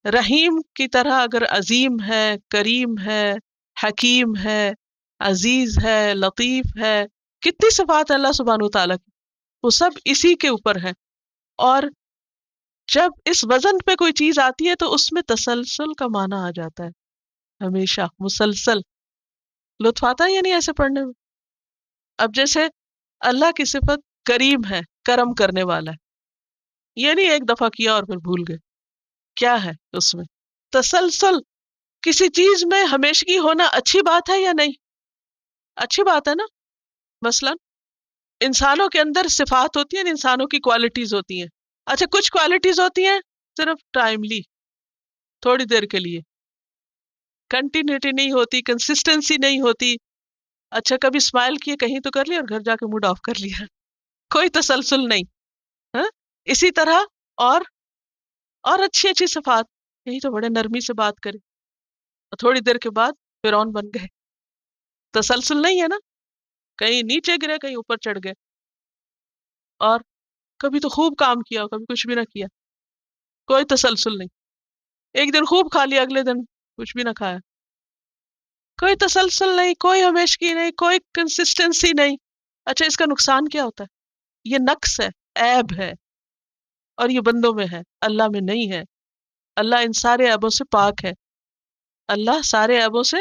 A: رحیم کی طرح اگر عظیم ہے، کریم ہے، حکیم ہے، عزیز ہے، لطیف ہے، کتنی صفات ہے اللہ سبحانہ و تعالیٰ کی، وہ سب اسی کے اوپر ہے. اور جب اس وزن پہ کوئی چیز آتی ہے تو اس میں تسلسل کا معنی آ جاتا ہے، ہمیشہ مسلسل. لطف آتا ہے یا نہیں ایسے پڑھنے میں؟ اب جیسے اللہ کی صفت کریم ہے، کرم کرنے والا ہے، یہ نہیں ایک دفعہ کیا اور پھر بھول گئے. کیا ہے اس میں؟ تسلسل. کسی چیز میں ہمیشگی ہونا اچھی بات ہے یا نہیں؟ اچھی بات ہے نا. مثلا انسانوں کے اندر صفات ہوتی ہیں، انسانوں کی کوالٹیز ہوتی ہیں. اچھا کچھ کوالٹیز ہوتی ہیں صرف ٹائملی، تھوڑی دیر کے لیے، کنٹینیوٹی نہیں ہوتی، کنسسٹنسی نہیں ہوتی. اچھا کبھی اسمائل کیے کہیں تو کر لیا اور گھر جا کے موڈ آف کر لیا، کوئی تسلسل نہیں. ہاں اسی طرح اور اچھی اچھی صفات، یہی تو بڑے نرمی سے بات کرے اور تھوڑی دیر کے بعد فرعون بن گئے. تسلسل نہیں ہے نا، کہیں نیچے گرے کہیں اوپر چڑھ گئے. اور کبھی تو خوب کام کیا کبھی کچھ بھی نہ کیا، کوئی تسلسل نہیں. ایک دن خوب کھا لیا اگلے دن کچھ بھی نہ کھایا، کوئی تسلسل نہیں، کوئی ہمیشگی نہیں، کوئی کنسسٹنسی نہیں. اچھا اس کا نقصان کیا ہوتا ہے؟ یہ نقص ہے، عیب ہے، اور یہ بندوں میں ہے، اللہ میں نہیں ہے. اللہ ان سارے عیبوں سے پاک ہے. اللہ سارے عیبوں سے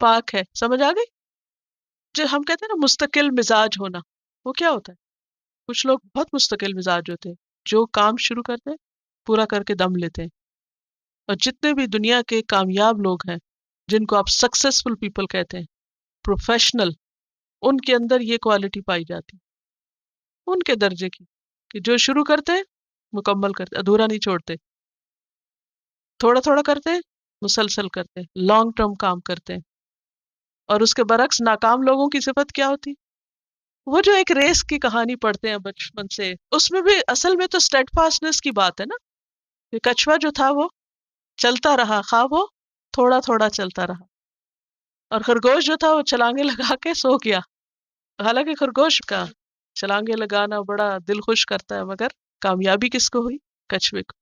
A: پاک ہے. سمجھ آ گئی؟ جو ہم کہتے ہیں نا مستقل مزاج ہونا، وہ کیا ہوتا ہے؟ کچھ لوگ بہت مستقل مزاج ہوتے ہیں، جو کام شروع کرتے ہیں پورا کر کے دم لیتے ہیں. اور جتنے بھی دنیا کے کامیاب لوگ ہیں جن کو آپ سکسیسفل پیپل کہتے ہیں، پروفیشنل، ان کے اندر یہ کوالٹی پائی جاتی، ان کے درجے کی، کہ جو شروع کرتے ہیں مکمل کرتے، ادھورا نہیں چھوڑتے. تھوڑا تھوڑا کرتے ہیں، مسلسل کرتے ہیں، لانگ ٹرم کام کرتے ہیں. اور اس کے برعکس ناکام لوگوں کی صفت کیا ہوتی؟ وہ جو ایک ریس کی کہانی پڑھتے ہیں بچپن سے، اس میں بھی اصل میں تو اسٹیڈ فاسٹنس کی بات ہے نا. کہ کچھوا جو تھا وہ چلتا رہا، خواہ وہ تھوڑا تھوڑا چلتا رہا. اور خرگوش جو تھا وہ چھلانگے لگا کے سو گیا. حالانکہ خرگوش کا چھلانگے لگانا بڑا دل خوش کرتا ہے، مگر کامیابی کس کو ہوئی؟ کچھوے کو.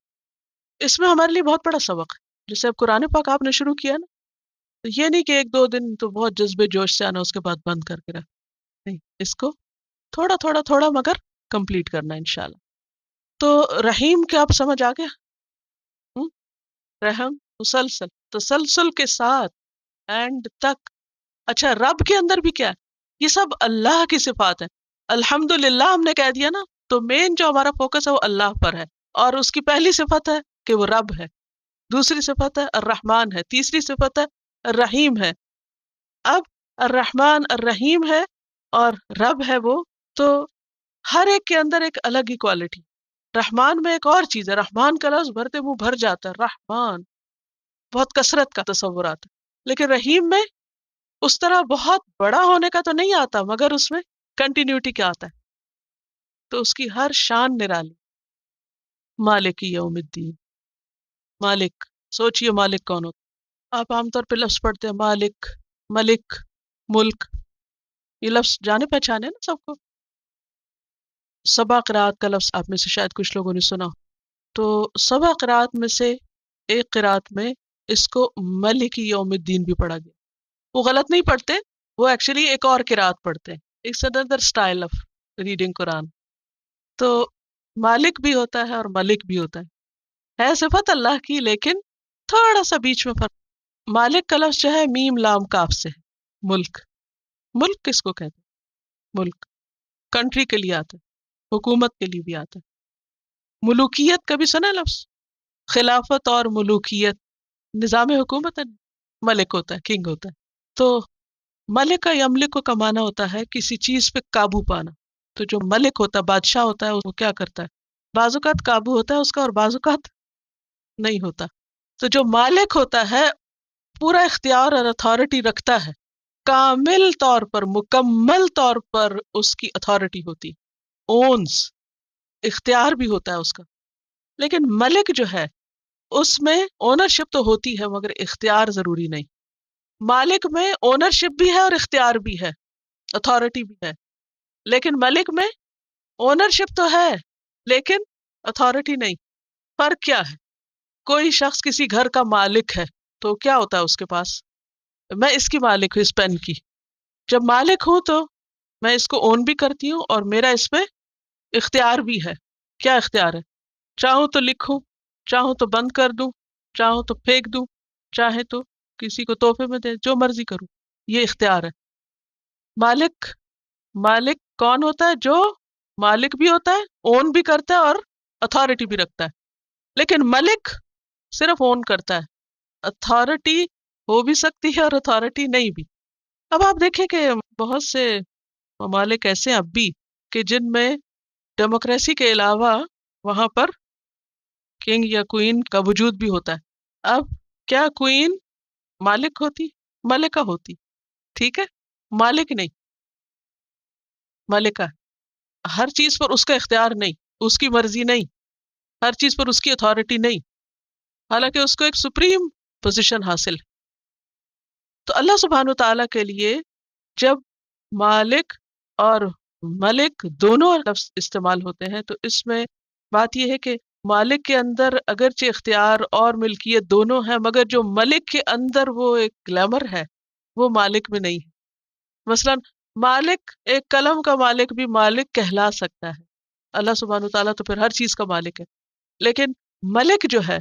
A: اس میں ہمارے لیے بہت بڑا سبق ہے. جیسے اب قرآن پاک آپ نے شروع کیا نا، تو یہ نہیں کہ ایک دو دن تو بہت جذبے جوش سے آنا اس کے بعد بند کر کے رکھ، نہیں، اس کو تھوڑا تھوڑا تھوڑا مگر کمپلیٹ کرنا انشاءاللہ. تو رحیم کے آپ سمجھ آ گیا؟ ہوں؟ رحم مسلسل، تسلسل کے ساتھ، اینڈ تک. اچھا رب کے اندر بھی کیا ہے؟ یہ سب اللہ کی صفات ہیں. الحمدللہ ہم نے کہہ دیا نا، تو مین جو ہمارا فوکس ہے وہ اللہ پر ہے. اور اس کی پہلی صفت ہے کہ وہ رب ہے، دوسری صفت ہے الرحمن ہے، تیسری صفت ہے الرحیم ہے. اب الرحمن الرحیم ہے اور رب ہے وہ، تو ہر ایک کے اندر ایک الگ ہی کوالٹی. رحمان میں ایک اور چیز ہے، رحمان کا لفظ بھرتے منہ بھر جاتا ہے، رحمان بہت کثرت کا تصور آتا ہے. لیکن رحیم میں اس طرح بہت بڑا ہونے کا تو نہیں آتا، مگر اس میں کنٹینیوٹی کیا آتا ہے، تو اس کی ہر شان نرالی. مالک یوم الدین، مالک، سوچئے مالک کون ہوتا ہے؟ آپ عام طور پہ لفظ پڑھتے ہیں مالک، ملک، ملک، یہ لفظ جانے پہچانے نا سب کو. سبا قرات کا لفظ آپ میں سے شاید کچھ لوگوں نے سنا ہو. تو سبا قرات میں سے ایک قرات میں اس کو ملک یوم الدین بھی پڑھا گیا. وہ غلط نہیں پڑھتے، وہ ایکچولی ایک اور قرات پڑھتے ہیں، it's another style of reading Quran. تو مالک بھی ہوتا ہے اور ملک بھی ہوتا ہے. ہے صفت اللہ کی، لیکن تھوڑا سا بیچ میں فرق۔ مالک کا لفظ جو ہے میم لام کاف سے ہے، ملک۔ ملک کس کو کہتے ہیں؟ ملک کنٹری کے لیے آتا ہے، حکومت کے لیے بھی آتا ہے۔ ملوکیت کبھی سنا ہے لفظ؟ خلافت اور ملوکیت نظام حکومت ہے، ملک ہوتا ہے، کنگ ہوتا ہے۔ تو ملک کا یملک کا معنی ہوتا ہے کسی چیز پہ قابو پانا۔ تو جو ملک ہوتا ہے، بادشاہ ہوتا ہے، وہ کیا کرتا ہے؟ بعض اوقات قابو ہوتا ہے اس کا اور بعض اوقات نہیں ہوتا۔ تو جو مالک ہوتا ہے پورا اختیار اور اتھارٹی رکھتا ہے، کامل طور پر، مکمل طور پر اس کی اتھارٹی ہوتی، اونز، اختیار بھی ہوتا ہے اس کا۔ لیکن ملک جو ہے اس میں اونرشپ تو ہوتی ہے مگر اختیار ضروری نہیں۔ مالک میں اونرشپ بھی ہے اور اختیار بھی ہے، اتھارٹی بھی ہے، لیکن ملک میں اونرشپ تو ہے لیکن اتھارٹی نہیں۔ فرق کیا ہے؟ کوئی شخص کسی گھر کا مالک ہے تو کیا ہوتا ہے اس کے پاس؟ میں اس کی مالک ہوں، اس پین کی۔ جب مالک ہوں تو میں اس کو اون بھی کرتی ہوں اور میرا اس پہ اختیار بھی ہے۔ کیا اختیار ہے؟ چاہوں تو لکھوں، چاہوں تو بند کر دوں، چاہوں تو پھینک دوں، چاہے تو کسی کو تحفے میں دے، جو مرضی کروں، یہ اختیار ہے۔ مالک، مالک کون ہوتا ہے؟ جو مالک بھی ہوتا ہے، اون بھی کرتا ہے اور اتھارٹی بھی رکھتا ہے۔ لیکن ملک صرف اون کرتا ہے، اتھارٹی ہو بھی سکتی ہے اور اتھارٹی نہیں بھی۔ اب آپ دیکھیں کہ بہت سے ممالک ایسے ہیں اب بھی کہ جن میں ڈیموکریسی کے علاوہ وہاں پر کنگ یا کوئین کا وجود بھی ہوتا ہے۔ اب کیا کوئین مالک ہوتی؟ ملکہ ہوتی، ٹھیک ہے، مالک نہیں، ملکہ۔ ہر چیز پر اس کا اختیار نہیں، اس کی مرضی نہیں، ہر چیز پر اس کی اتھارٹی نہیں، حالانکہ اس کو ایک سپریم پوزیشن حاصل ہے۔ تو اللہ سبحانہ وتعالیٰ کے لیے جب مالک اور ملک دونوں لفظ استعمال ہوتے ہیں تو اس میں بات یہ ہے کہ مالک کے اندر اگرچہ اختیار اور ملکیت دونوں ہیں، مگر جو ملک کے اندر وہ ایک گلیمر ہے وہ مالک میں نہیں ہے۔ مثلا مالک، ایک قلم کا مالک بھی مالک کہلا سکتا ہے، اللہ سبحانہ وتعالیٰ تو پھر ہر چیز کا مالک ہے۔ لیکن ملک جو ہے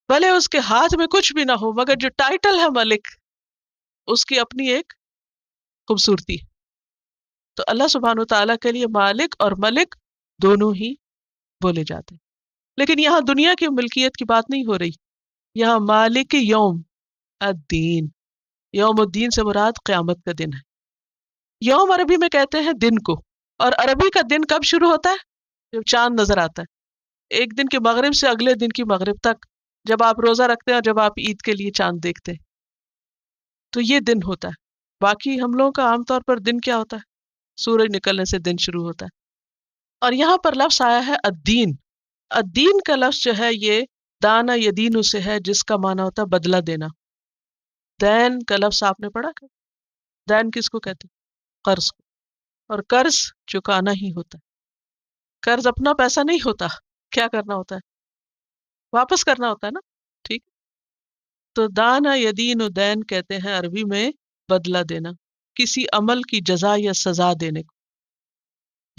A: بھلے اس کے ہاتھ میں کچھ بھی نہ ہو مگر جو ٹائٹل ہے ملک، اس کی اپنی ایک خوبصورتی ہے۔ تو اللہ سبحانہ وتعالیٰ کے لیے مالک اور ملک دونوں ہی بولے جاتے ہیں۔ لیکن یہاں دنیا کی ملکیت کی بات نہیں ہو رہی، یہاں مالک یوم الدین، یوم الدین سے مراد قیامت کا دن ہے۔ یوم عربی میں کہتے ہیں دن کو، اور عربی کا دن کب شروع ہوتا ہے؟ جب چاند نظر آتا ہے، ایک دن کے مغرب سے اگلے دن کی مغرب تک، جب آپ روزہ رکھتے ہیں اور جب آپ عید کے لیے چاند دیکھتے ہیں، تو یہ دن ہوتا ہے۔ باقی ہم لوگوں کا عام طور پر دن کیا ہوتا ہے؟ سورج نکلنے سے دن شروع ہوتا ہے۔ اور یہاں پر لفظ آیا ہے الدین۔ الدین کا لفظ جو ہے یہ دانا یدین سے ہے، جس کا معنی ہوتا ہے بدلہ دینا۔ دین کا لفظ آپ نے پڑھا؟ دین کس کو کہتے ہیں؟ قرض کو، اور قرض چکانا ہی ہوتا ہے۔ قرض اپنا پیسہ نہیں ہوتا، کیا کرنا ہوتا ہے؟ واپس کرنا ہوتا ہے نا، ٹھیک۔ تو دانا یدین دین کہتے ہیں عربی میں بدلہ دینا، کسی عمل کی جزا یا سزا دینے کو۔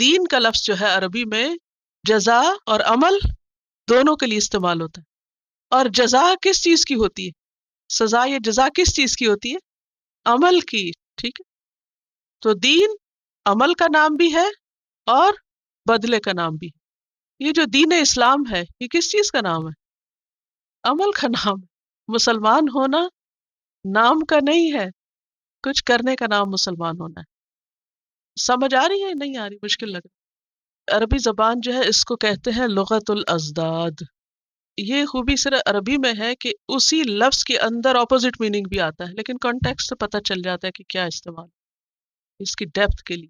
A: دین کا لفظ جو ہے عربی میں جزا اور عمل دونوں کے لیے استعمال ہوتا ہے۔ اور جزا کس چیز کی ہوتی ہے؟ سزا یا جزا کس چیز کی ہوتی ہے؟ عمل کی، ٹھیک ہے۔ تو دین عمل کا نام بھی ہے اور بدلے کا نام بھی۔ یہ جو دین اسلام ہے یہ کس چیز کا نام ہے؟ عمل کا نام ہے۔ مسلمان ہونا نام کا نہیں ہے، کچھ کرنے کا نام مسلمان ہونا ہے۔ سمجھ آ رہی ہے؟ نہیں آ رہی؟ مشکل لگ رہی؟ عربی زبان جو ہے اس کو کہتے ہیں لغت الازداد۔ یہ خوبی صرف عربی میں ہے کہ اسی لفظ کے اندر اپوزٹ میننگ بھی آتا ہے، لیکن کانٹیکسٹ سے پتہ چل جاتا ہے کہ کیا استعمال اس کی ڈیپتھ کے لیے۔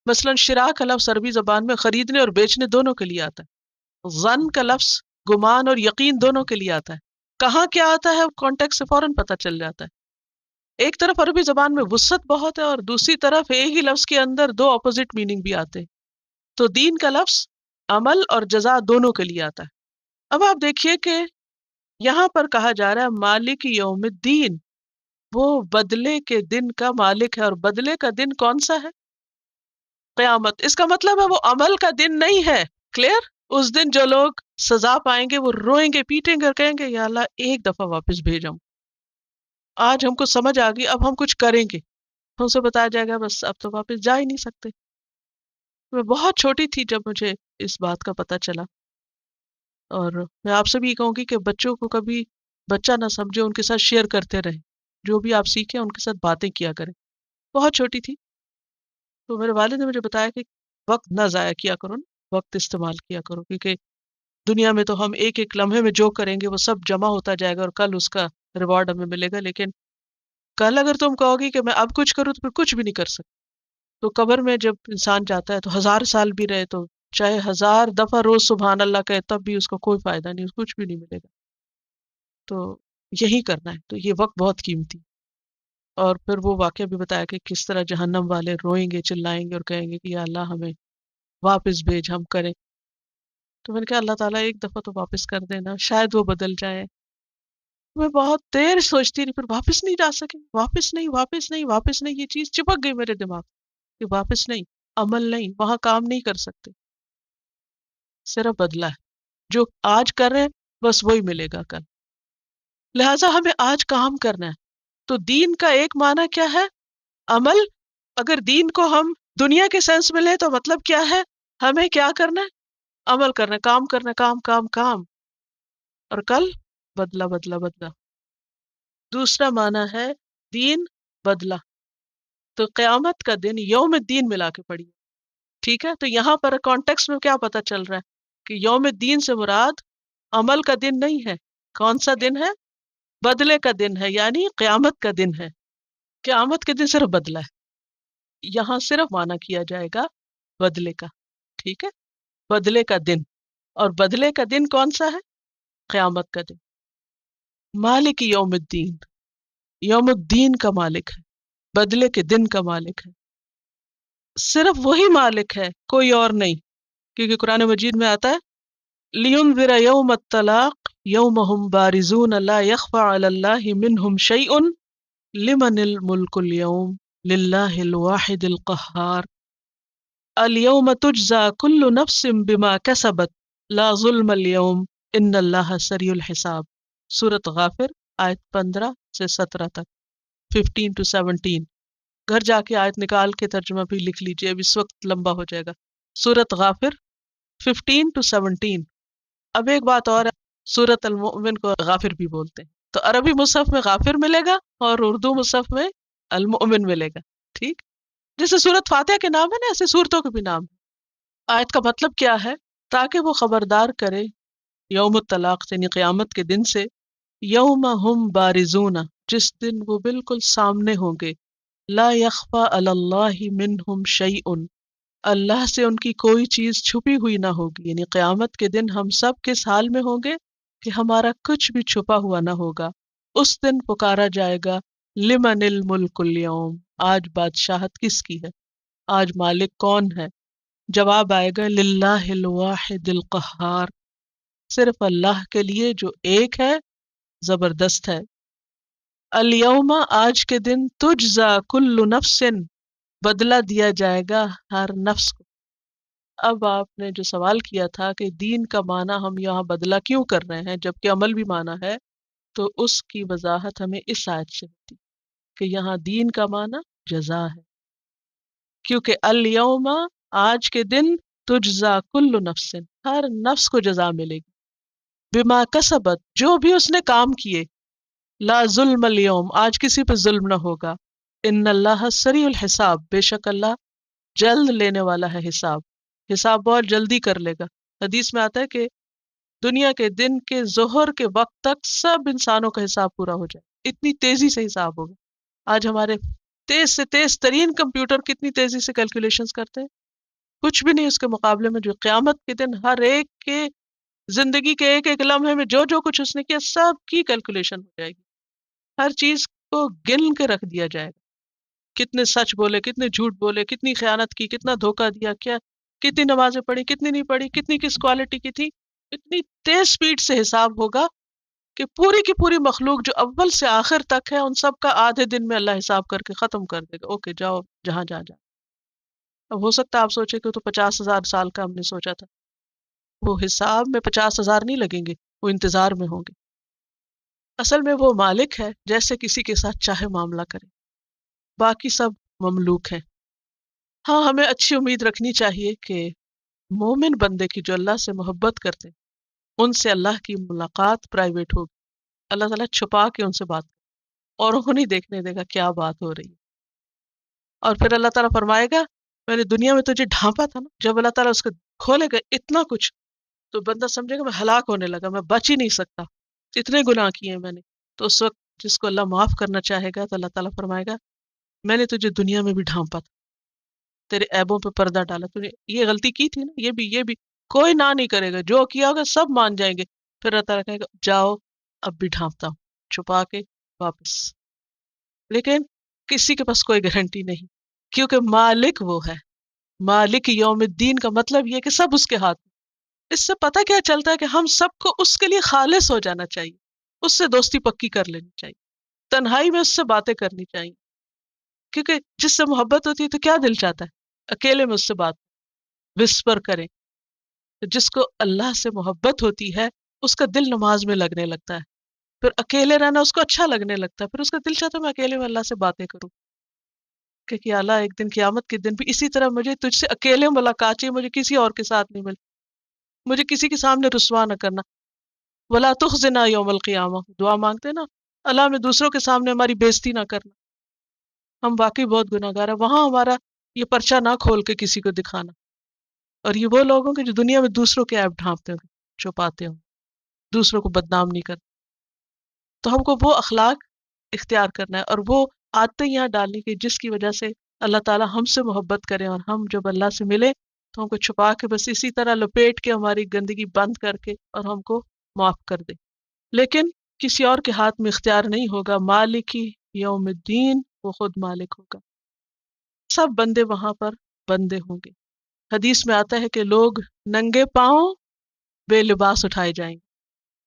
A: مثلا شراء کا لفظ عربی زبان میں خریدنے اور بیچنے دونوں کے لیے آتا ہے۔ ظن کا لفظ گمان اور یقین دونوں کے لیے آتا ہے۔ کہاں کیا آتا ہے کانٹیکسٹ سے فوراً پتہ چل جاتا ہے۔ ایک طرف عربی زبان میں وسعت بہت ہے اور دوسری طرف ایک ہی لفظ کے اندر دو اپوزٹ میننگ بھی آتے ہیں۔ تو دین کا لفظ عمل اور جزا دونوں کے لیے آتا ہے۔ اب آپ دیکھیے کہ یہاں پر کہا جا رہا ہے مالک یوم الدین، وہ بدلے کے دن کا مالک ہے، اور بدلے کا دن کون سا ہے؟ قیامت۔ اس کا مطلب ہے وہ عمل کا دن نہیں ہے، کلیئر؟ اس دن جو لوگ سزا پائیں گے وہ روئیں گے پیٹیں گے اور کہیں گے یا اللہ ایک دفعہ واپس بھیج ہم، آج ہم کو سمجھ آ گئی اب ہم کچھ کریں گے، ہم سے بتایا جائے گا بس اب تو واپس جا ہی نہیں سکتے۔ میں بہت چھوٹی تھی جب مجھے اس بات کا پتہ چلا، اور میں آپ سے بھی یہ کہوں گی کہ بچوں کو کبھی بچہ نہ سمجھے، ان کے ساتھ شیئر کرتے رہیں، جو بھی آپ سیکھیں ان کے ساتھ باتیں کیا کریں۔ بہت چھوٹی تھی تو میرے والد نے مجھے بتایا کہ وقت نہ ضائع کیا کرو نا، وقت استعمال کیا کرو، کیونکہ دنیا میں تو ہم ایک ایک لمحے میں جو کریں گے وہ سب جمع ہوتا جائے گا اور کل اس کا ریوارڈ ہمیں ملے گا، لیکن کل اگر تم کہو گی کہ میں اب کچھ کروں تو پھر کچھ بھی نہیں کر سکتے۔ تو قبر میں جب انسان جاتا ہے تو 1000 سال بھی رہے تو چاہے 1000 دفعہ روز سبحان اللہ کہے تب بھی اس کو کوئی فائدہ نہیں، کچھ بھی نہیں ملے گا۔ تو یہی کرنا ہے، تو یہ وقت بہت قیمتی۔ اور پھر وہ واقعہ بھی بتایا کہ کس طرح جہنم والے روئیں گے چلائیں گے اور کہیں گے کہ یا اللہ ہمیں واپس بھیج، ہم کریں۔ تو میں نے کہا اللہ تعالیٰ ایک دفعہ تو واپس کر دینا، شاید وہ بدل جائے۔ میں بہت دیر سوچتی رہی، پھر واپس نہیں جا سکے، واپس نہیں، واپس نہیں، واپس نہیں، یہ چیز چپک گئی میرے دماغ کہ واپس نہیں، عمل نہیں، وہاں کام نہیں کر سکتے، صرف بدلہ ہے، جو آج کر رہے ہیں بس وہی ملے گا کل۔ لہٰذا ہمیں آج کام کرنا ہے۔ تو دین کا ایک معنی کیا ہے؟ عمل۔ اگر دین کو ہم دنیا کے سینس میں لیں تو مطلب کیا ہے؟ ہمیں کیا کرنا ہے؟ عمل کرنا ہے، کام کرنا ہے، کام کام کام، اور کل بدلہ بدلہ بدلہ۔ دوسرا معنی ہے دین بدلہ، تو قیامت کا دن یوم الدین ملا کے پڑھی، ٹھیک ہے؟ تو یہاں پر کانٹیکس میں کیا پتہ چل رہا ہے کہ یوم الدین سے مراد عمل کا دن نہیں ہے۔ کون سا دن ہے؟ بدلے کا دن ہے، یعنی قیامت کا دن ہے۔ قیامت کے دن صرف بدلہ ہے، یہاں صرف معنی کیا جائے گا بدلے کا، ٹھیک ہے؟ بدلے کا دن، اور بدلے کا دن کون سا ہے؟ قیامت کا دن۔ مالک یوم الدین، یوم الدین کا مالک ہے، بدلے کے دن کا مالک ہے، صرف وہی مالک ہے، کوئی اور نہیں، کیونکہ قرآن مجید میں آتا ہے لِيُنذِرَ يَوْمَ الطَّلَاقِ يَوْمَ هُمْ بَارِزُونَ لَا يَخْفَى عَلَى اللَّهِ مِنْهُمْ شَيْءٌ لِمَنِ الْمُلْكُ الْيَوْمِ لِلَّهِ الْوَاحِدِ الْقَهَّارِ الْيَوْمَ تُجْزَى كُلُّ نَفْسٍ بِمَا كَسَبَتْ لَا ظُلْمَ الْيَوْمِ إِنَّ اللَّهَ سَرِيعُ الْحِسَابِ۔ سورۃ غافر آیت 15 سے 17 تک، 15 to 17۔ گھر جا کے آیت نکال کے ترجمہ بھی لکھ لیجئے، اب اس وقت لمبا ہو جائے گا۔ سورۃ غافر 15 to 17۔ اب ایک بات اور ہے، سورۃ المؤمن کو غافر بھی بولتے ہیں، تو عربی مصحف میں غافر ملے گا اور اردو مصحف میں المؤمن ملے گا، ٹھیک؟ جیسے سورۃ فاتحہ کے نام ہے نا، ایسے سورتوں کے بھی نام ہے۔ آیت کا مطلب کیا ہے؟ تاکہ وہ خبردار کرے یوم الطلاق یعنی قیامت کے دن سے، یوم ہم بارزون، جس دن وہ بالکل سامنے ہوں گے، لا یخفی علی اللہ منہم شیء، اللہ سے ان کی کوئی چیز چھپی ہوئی نہ ہوگی، یعنی قیامت کے دن ہم سب کس حال میں ہوں گے کہ ہمارا کچھ بھی چھپا ہوا نہ ہوگا۔ اس دن پکارا جائے گا لمن الملک اليوم، آج بادشاہت کس کی ہے، آج مالک کون ہے؟ جواب آئے گا للہ الواحد القہار، صرف اللہ کے لیے جو ایک ہے، زبردست ہے۔ الیوم، آج کے دن، تجزا کل نفس، بدلہ دیا جائے گا ہر نفس کو۔ اب آپ نے جو سوال کیا تھا کہ دین کا معنی ہم یہاں بدلہ کیوں کر رہے ہیں جبکہ عمل بھی معنی ہے، تو اس کی وضاحت ہمیں اس آیت سے ہوتی کہ یہاں دین کا معنی جزا ہے، کیونکہ الیوم، آج کے دن، تجزا کل نفس، ہر نفس کو جزا ملے گی، بما کسبت، جو بھی اس نے کام کیے، لا ظلم اليوم، آج کسی پہ ظلم نہ ہوگا، ان اللہ سریع الحساب، بے شک اللہ جلد لینے والا ہے حساب، حساب بہت جلدی کر لے گا۔ حدیث میں آتا ہے کہ دنیا کے دن کے ظہر کے وقت تک سب انسانوں کا حساب پورا ہو جائے، اتنی تیزی سے حساب ہوگا۔ آج ہمارے تیز سے تیز ترین کمپیوٹر کتنی تیزی سے کیلکولیشنز کرتے ہیں، کچھ بھی نہیں اس کے مقابلے میں جو قیامت کے دن ہر ایک کے زندگی کے ایک ایک لمحے میں جو جو کچھ اس نے کیا سب کی کیلکولیشن ہو جائے گی، ہر چیز کو گن کے رکھ دیا جائے گا، کتنے سچ بولے، کتنے جھوٹ بولے، کتنی خیانت کی، کتنا دھوکہ دیا، کیا کتنی نمازیں پڑھی، کتنی نہیں پڑھی، کتنی کس کوالٹی کی تھی، اتنی تیز سپیڈ سے حساب ہوگا کہ پوری کی پوری مخلوق جو اول سے آخر تک ہے ان سب کا آدھے دن میں اللہ حساب کر کے ختم کر دے گا، اوکے جاؤ جہاں جا۔ اب ہو سکتا ہے آپ سوچے کہ تو 50,000 سال کا ہم نے سوچا تھا، وہ حساب میں 50,000 نہیں لگیں گے، وہ انتظار میں ہوں گے۔ اصل میں وہ مالک ہے، جیسے کسی کے ساتھ چاہے معاملہ کرے، باقی سب مملوک ہیں۔ ہاں، ہمیں اچھی امید رکھنی چاہیے کہ مومن بندے کی جو اللہ سے محبت کرتے ہیں، ان سے اللہ کی ملاقات پرائیویٹ ہوگی۔ اللہ تعالیٰ چھپا کے ان سے بات اور انہیں نہیں دیکھنے دے گا کیا بات ہو رہی ہے۔ اور پھر اللہ تعالیٰ فرمائے گا میں نے دنیا میں تجھے ڈھانپا تھا نا۔ جب اللہ تعالیٰ اس کو کھولے گا اتنا کچھ، تو بندہ سمجھے گا میں ہلاک ہونے لگا، میں بچ ہی نہیں سکتا، اتنے گناہ کیے ہیں میں نے۔ تو اس وقت جس کو اللہ معاف کرنا چاہے گا تو اللہ تعالیٰ فرمائے گا میں نے تجھے دنیا میں بھی ڈھانپا تھا، تیرے عیبوں پہ پردہ ڈالا، تو نے یہ غلطی کی تھی نا، یہ بھی کوئی نہ نہیں کرے گا، جو کیا ہوگا سب مان جائیں گے۔ پھر اللہ تعالیٰ کہے گا جاؤ اب بھی ڈھانپتا ہوں، چھپا کے واپس۔ لیکن کسی کے پاس کوئی گارنٹی نہیں، کیونکہ مالک وہ ہے۔ مالک یوم الدین کا مطلب یہ کہ سب اس کے ہاتھ میں۔ اس سے پتہ کیا چلتا ہے کہ ہم سب کو اس کے لیے خالص ہو جانا چاہیے، اس سے دوستی پکی کر لینی چاہیے، تنہائی میں اس سے باتیں کرنی چاہیے، کیونکہ جس سے محبت ہوتی ہے تو کیا دل چاہتا ہے اکیلے میں اس سے بات وسپر کریں۔ تو جس کو اللہ سے محبت ہوتی ہے اس کا دل نماز میں لگنے لگتا ہے، پھر اکیلے رہنا اس کو اچھا لگنے لگتا ہے، پھر اس کا دل چاہتا ہے میں اکیلے میں اللہ سے باتیں کروں کہ اللہ ایک دن قیامت کے دن بھی اسی طرح مجھے تجھ سے اکیلے ملاقات چاہیے، مجھے کسی اور کے ساتھ نہیں مل، مجھے کسی کے سامنے رسوا نہ کرنا۔ ولا تخزنا یوم القیامہ، دعا مانگتے نا اللہ میں دوسروں کے سامنے ہماری بےزتی نہ کرنا، ہم واقعی بہت گناہ گار ہیں، وہاں ہمارا یہ پرچہ نہ کھول کے کسی کو دکھانا۔ اور یہ وہ لوگ ہوں گے جو دنیا میں دوسروں کے عیب ڈھانپتے ہوں گے، چھپاتے ہوں، دوسروں کو بدنام نہیں کرتے۔ تو ہم کو وہ اخلاق اختیار کرنا ہے اور وہ عادتیں یہاں ڈالنی کہ جس کی وجہ سے اللہ تعالیٰ ہم سے محبت کرے، اور ہم جب اللہ سے ملے تو ہم کو چھپا کے بس اسی طرح لپیٹ کے ہماری گندگی بند کر کے اور ہم کو معاف کر دے۔ لیکن کسی اور کے ہاتھ میں اختیار نہیں ہوگا، مالک ہی یوم الدین، وہ خود مالک ہوگا۔ سب بندے وہاں پر بندے ہوں گے۔ حدیث میں آتا ہے کہ لوگ ننگے پاؤں بے لباس اٹھائے جائیں گے،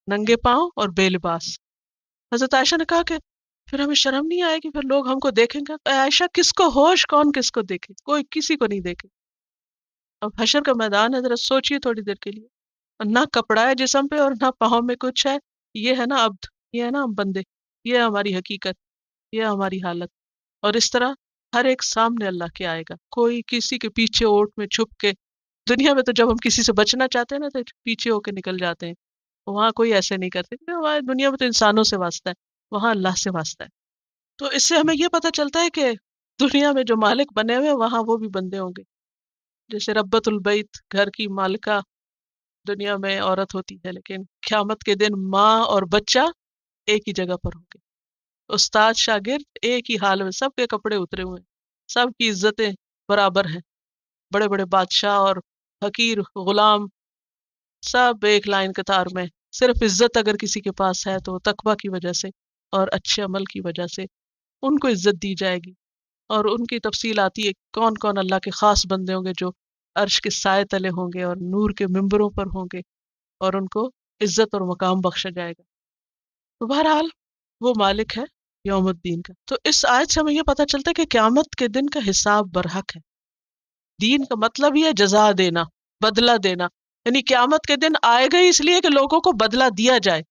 A: ننگے پاؤں اور بے لباس۔ حضرت عائشہ نے کہا کہ پھر ہمیں شرم نہیں آئے گی، پھر لوگ ہم کو دیکھیں گے؟ اے عائشہ کس کو ہوش، کون کس کو دیکھے؟ کوئی کسی کو نہیں دیکھے۔ اب حشر کا میدان ہے، ذرا سوچئے تھوڑی دیر کے لیے، اور نہ کپڑا ہے جسم پہ اور نہ پاؤں میں کچھ ہے، یہ ہے نا عبد، یہ ہے نا ہم بندے، یہ ہے ہماری حقیقت، یہ ہے ہماری حالت۔ اور اس طرح ہر ایک سامنے اللہ کے آئے گا، کوئی کسی کے پیچھے اوٹ میں چھپ کے۔ دنیا میں تو جب ہم کسی سے بچنا چاہتے ہیں نا تو پیچھے ہو کے نکل جاتے ہیں، وہاں کوئی ایسے نہیں کرتے، کیونکہ ہمارے دنیا میں تو انسانوں سے واسطہ ہے، وہاں اللہ سے واسطہ ہے۔ تو اس سے ہمیں یہ پتہ چلتا ہے کہ دنیا میں جو مالک بنے ہوئے وہاں وہ بھی بندے ہوں گے۔ جیسے ربۃ البیت، گھر کی مالکہ دنیا میں عورت ہوتی ہے، لیکن قیامت کے دن ماں اور بچہ ایک ہی جگہ پر ہوں گے، استاد شاگرد ایک ہی حال میں، سب کے کپڑے اترے ہوئے ہیں، سب کی عزتیں برابر ہیں، بڑے بڑے بادشاہ اور حقیر غلام سب ایک لائن قطار میں۔ صرف عزت اگر کسی کے پاس ہے تو تقویٰ کی وجہ سے اور اچھے عمل کی وجہ سے ان کو عزت دی جائے گی۔ اور ان کی تفصیل آتی ہے کون کون اللہ کے خاص بندے ہوں گے جو عرش کے سائے تلے ہوں گے اور نور کے ممبروں پر ہوں گے، اور ان کو عزت اور مقام بخشا جائے گا۔ تو بہرحال وہ مالک ہے یوم الدین کا۔ تو اس آیت سے ہمیں یہ پتہ چلتا ہے کہ قیامت کے دن کا حساب برحق ہے۔ دین کا مطلب ہی ہے جزا دینا، بدلہ دینا، یعنی قیامت کے دن آئے گا اس لیے کہ لوگوں کو بدلہ دیا جائے۔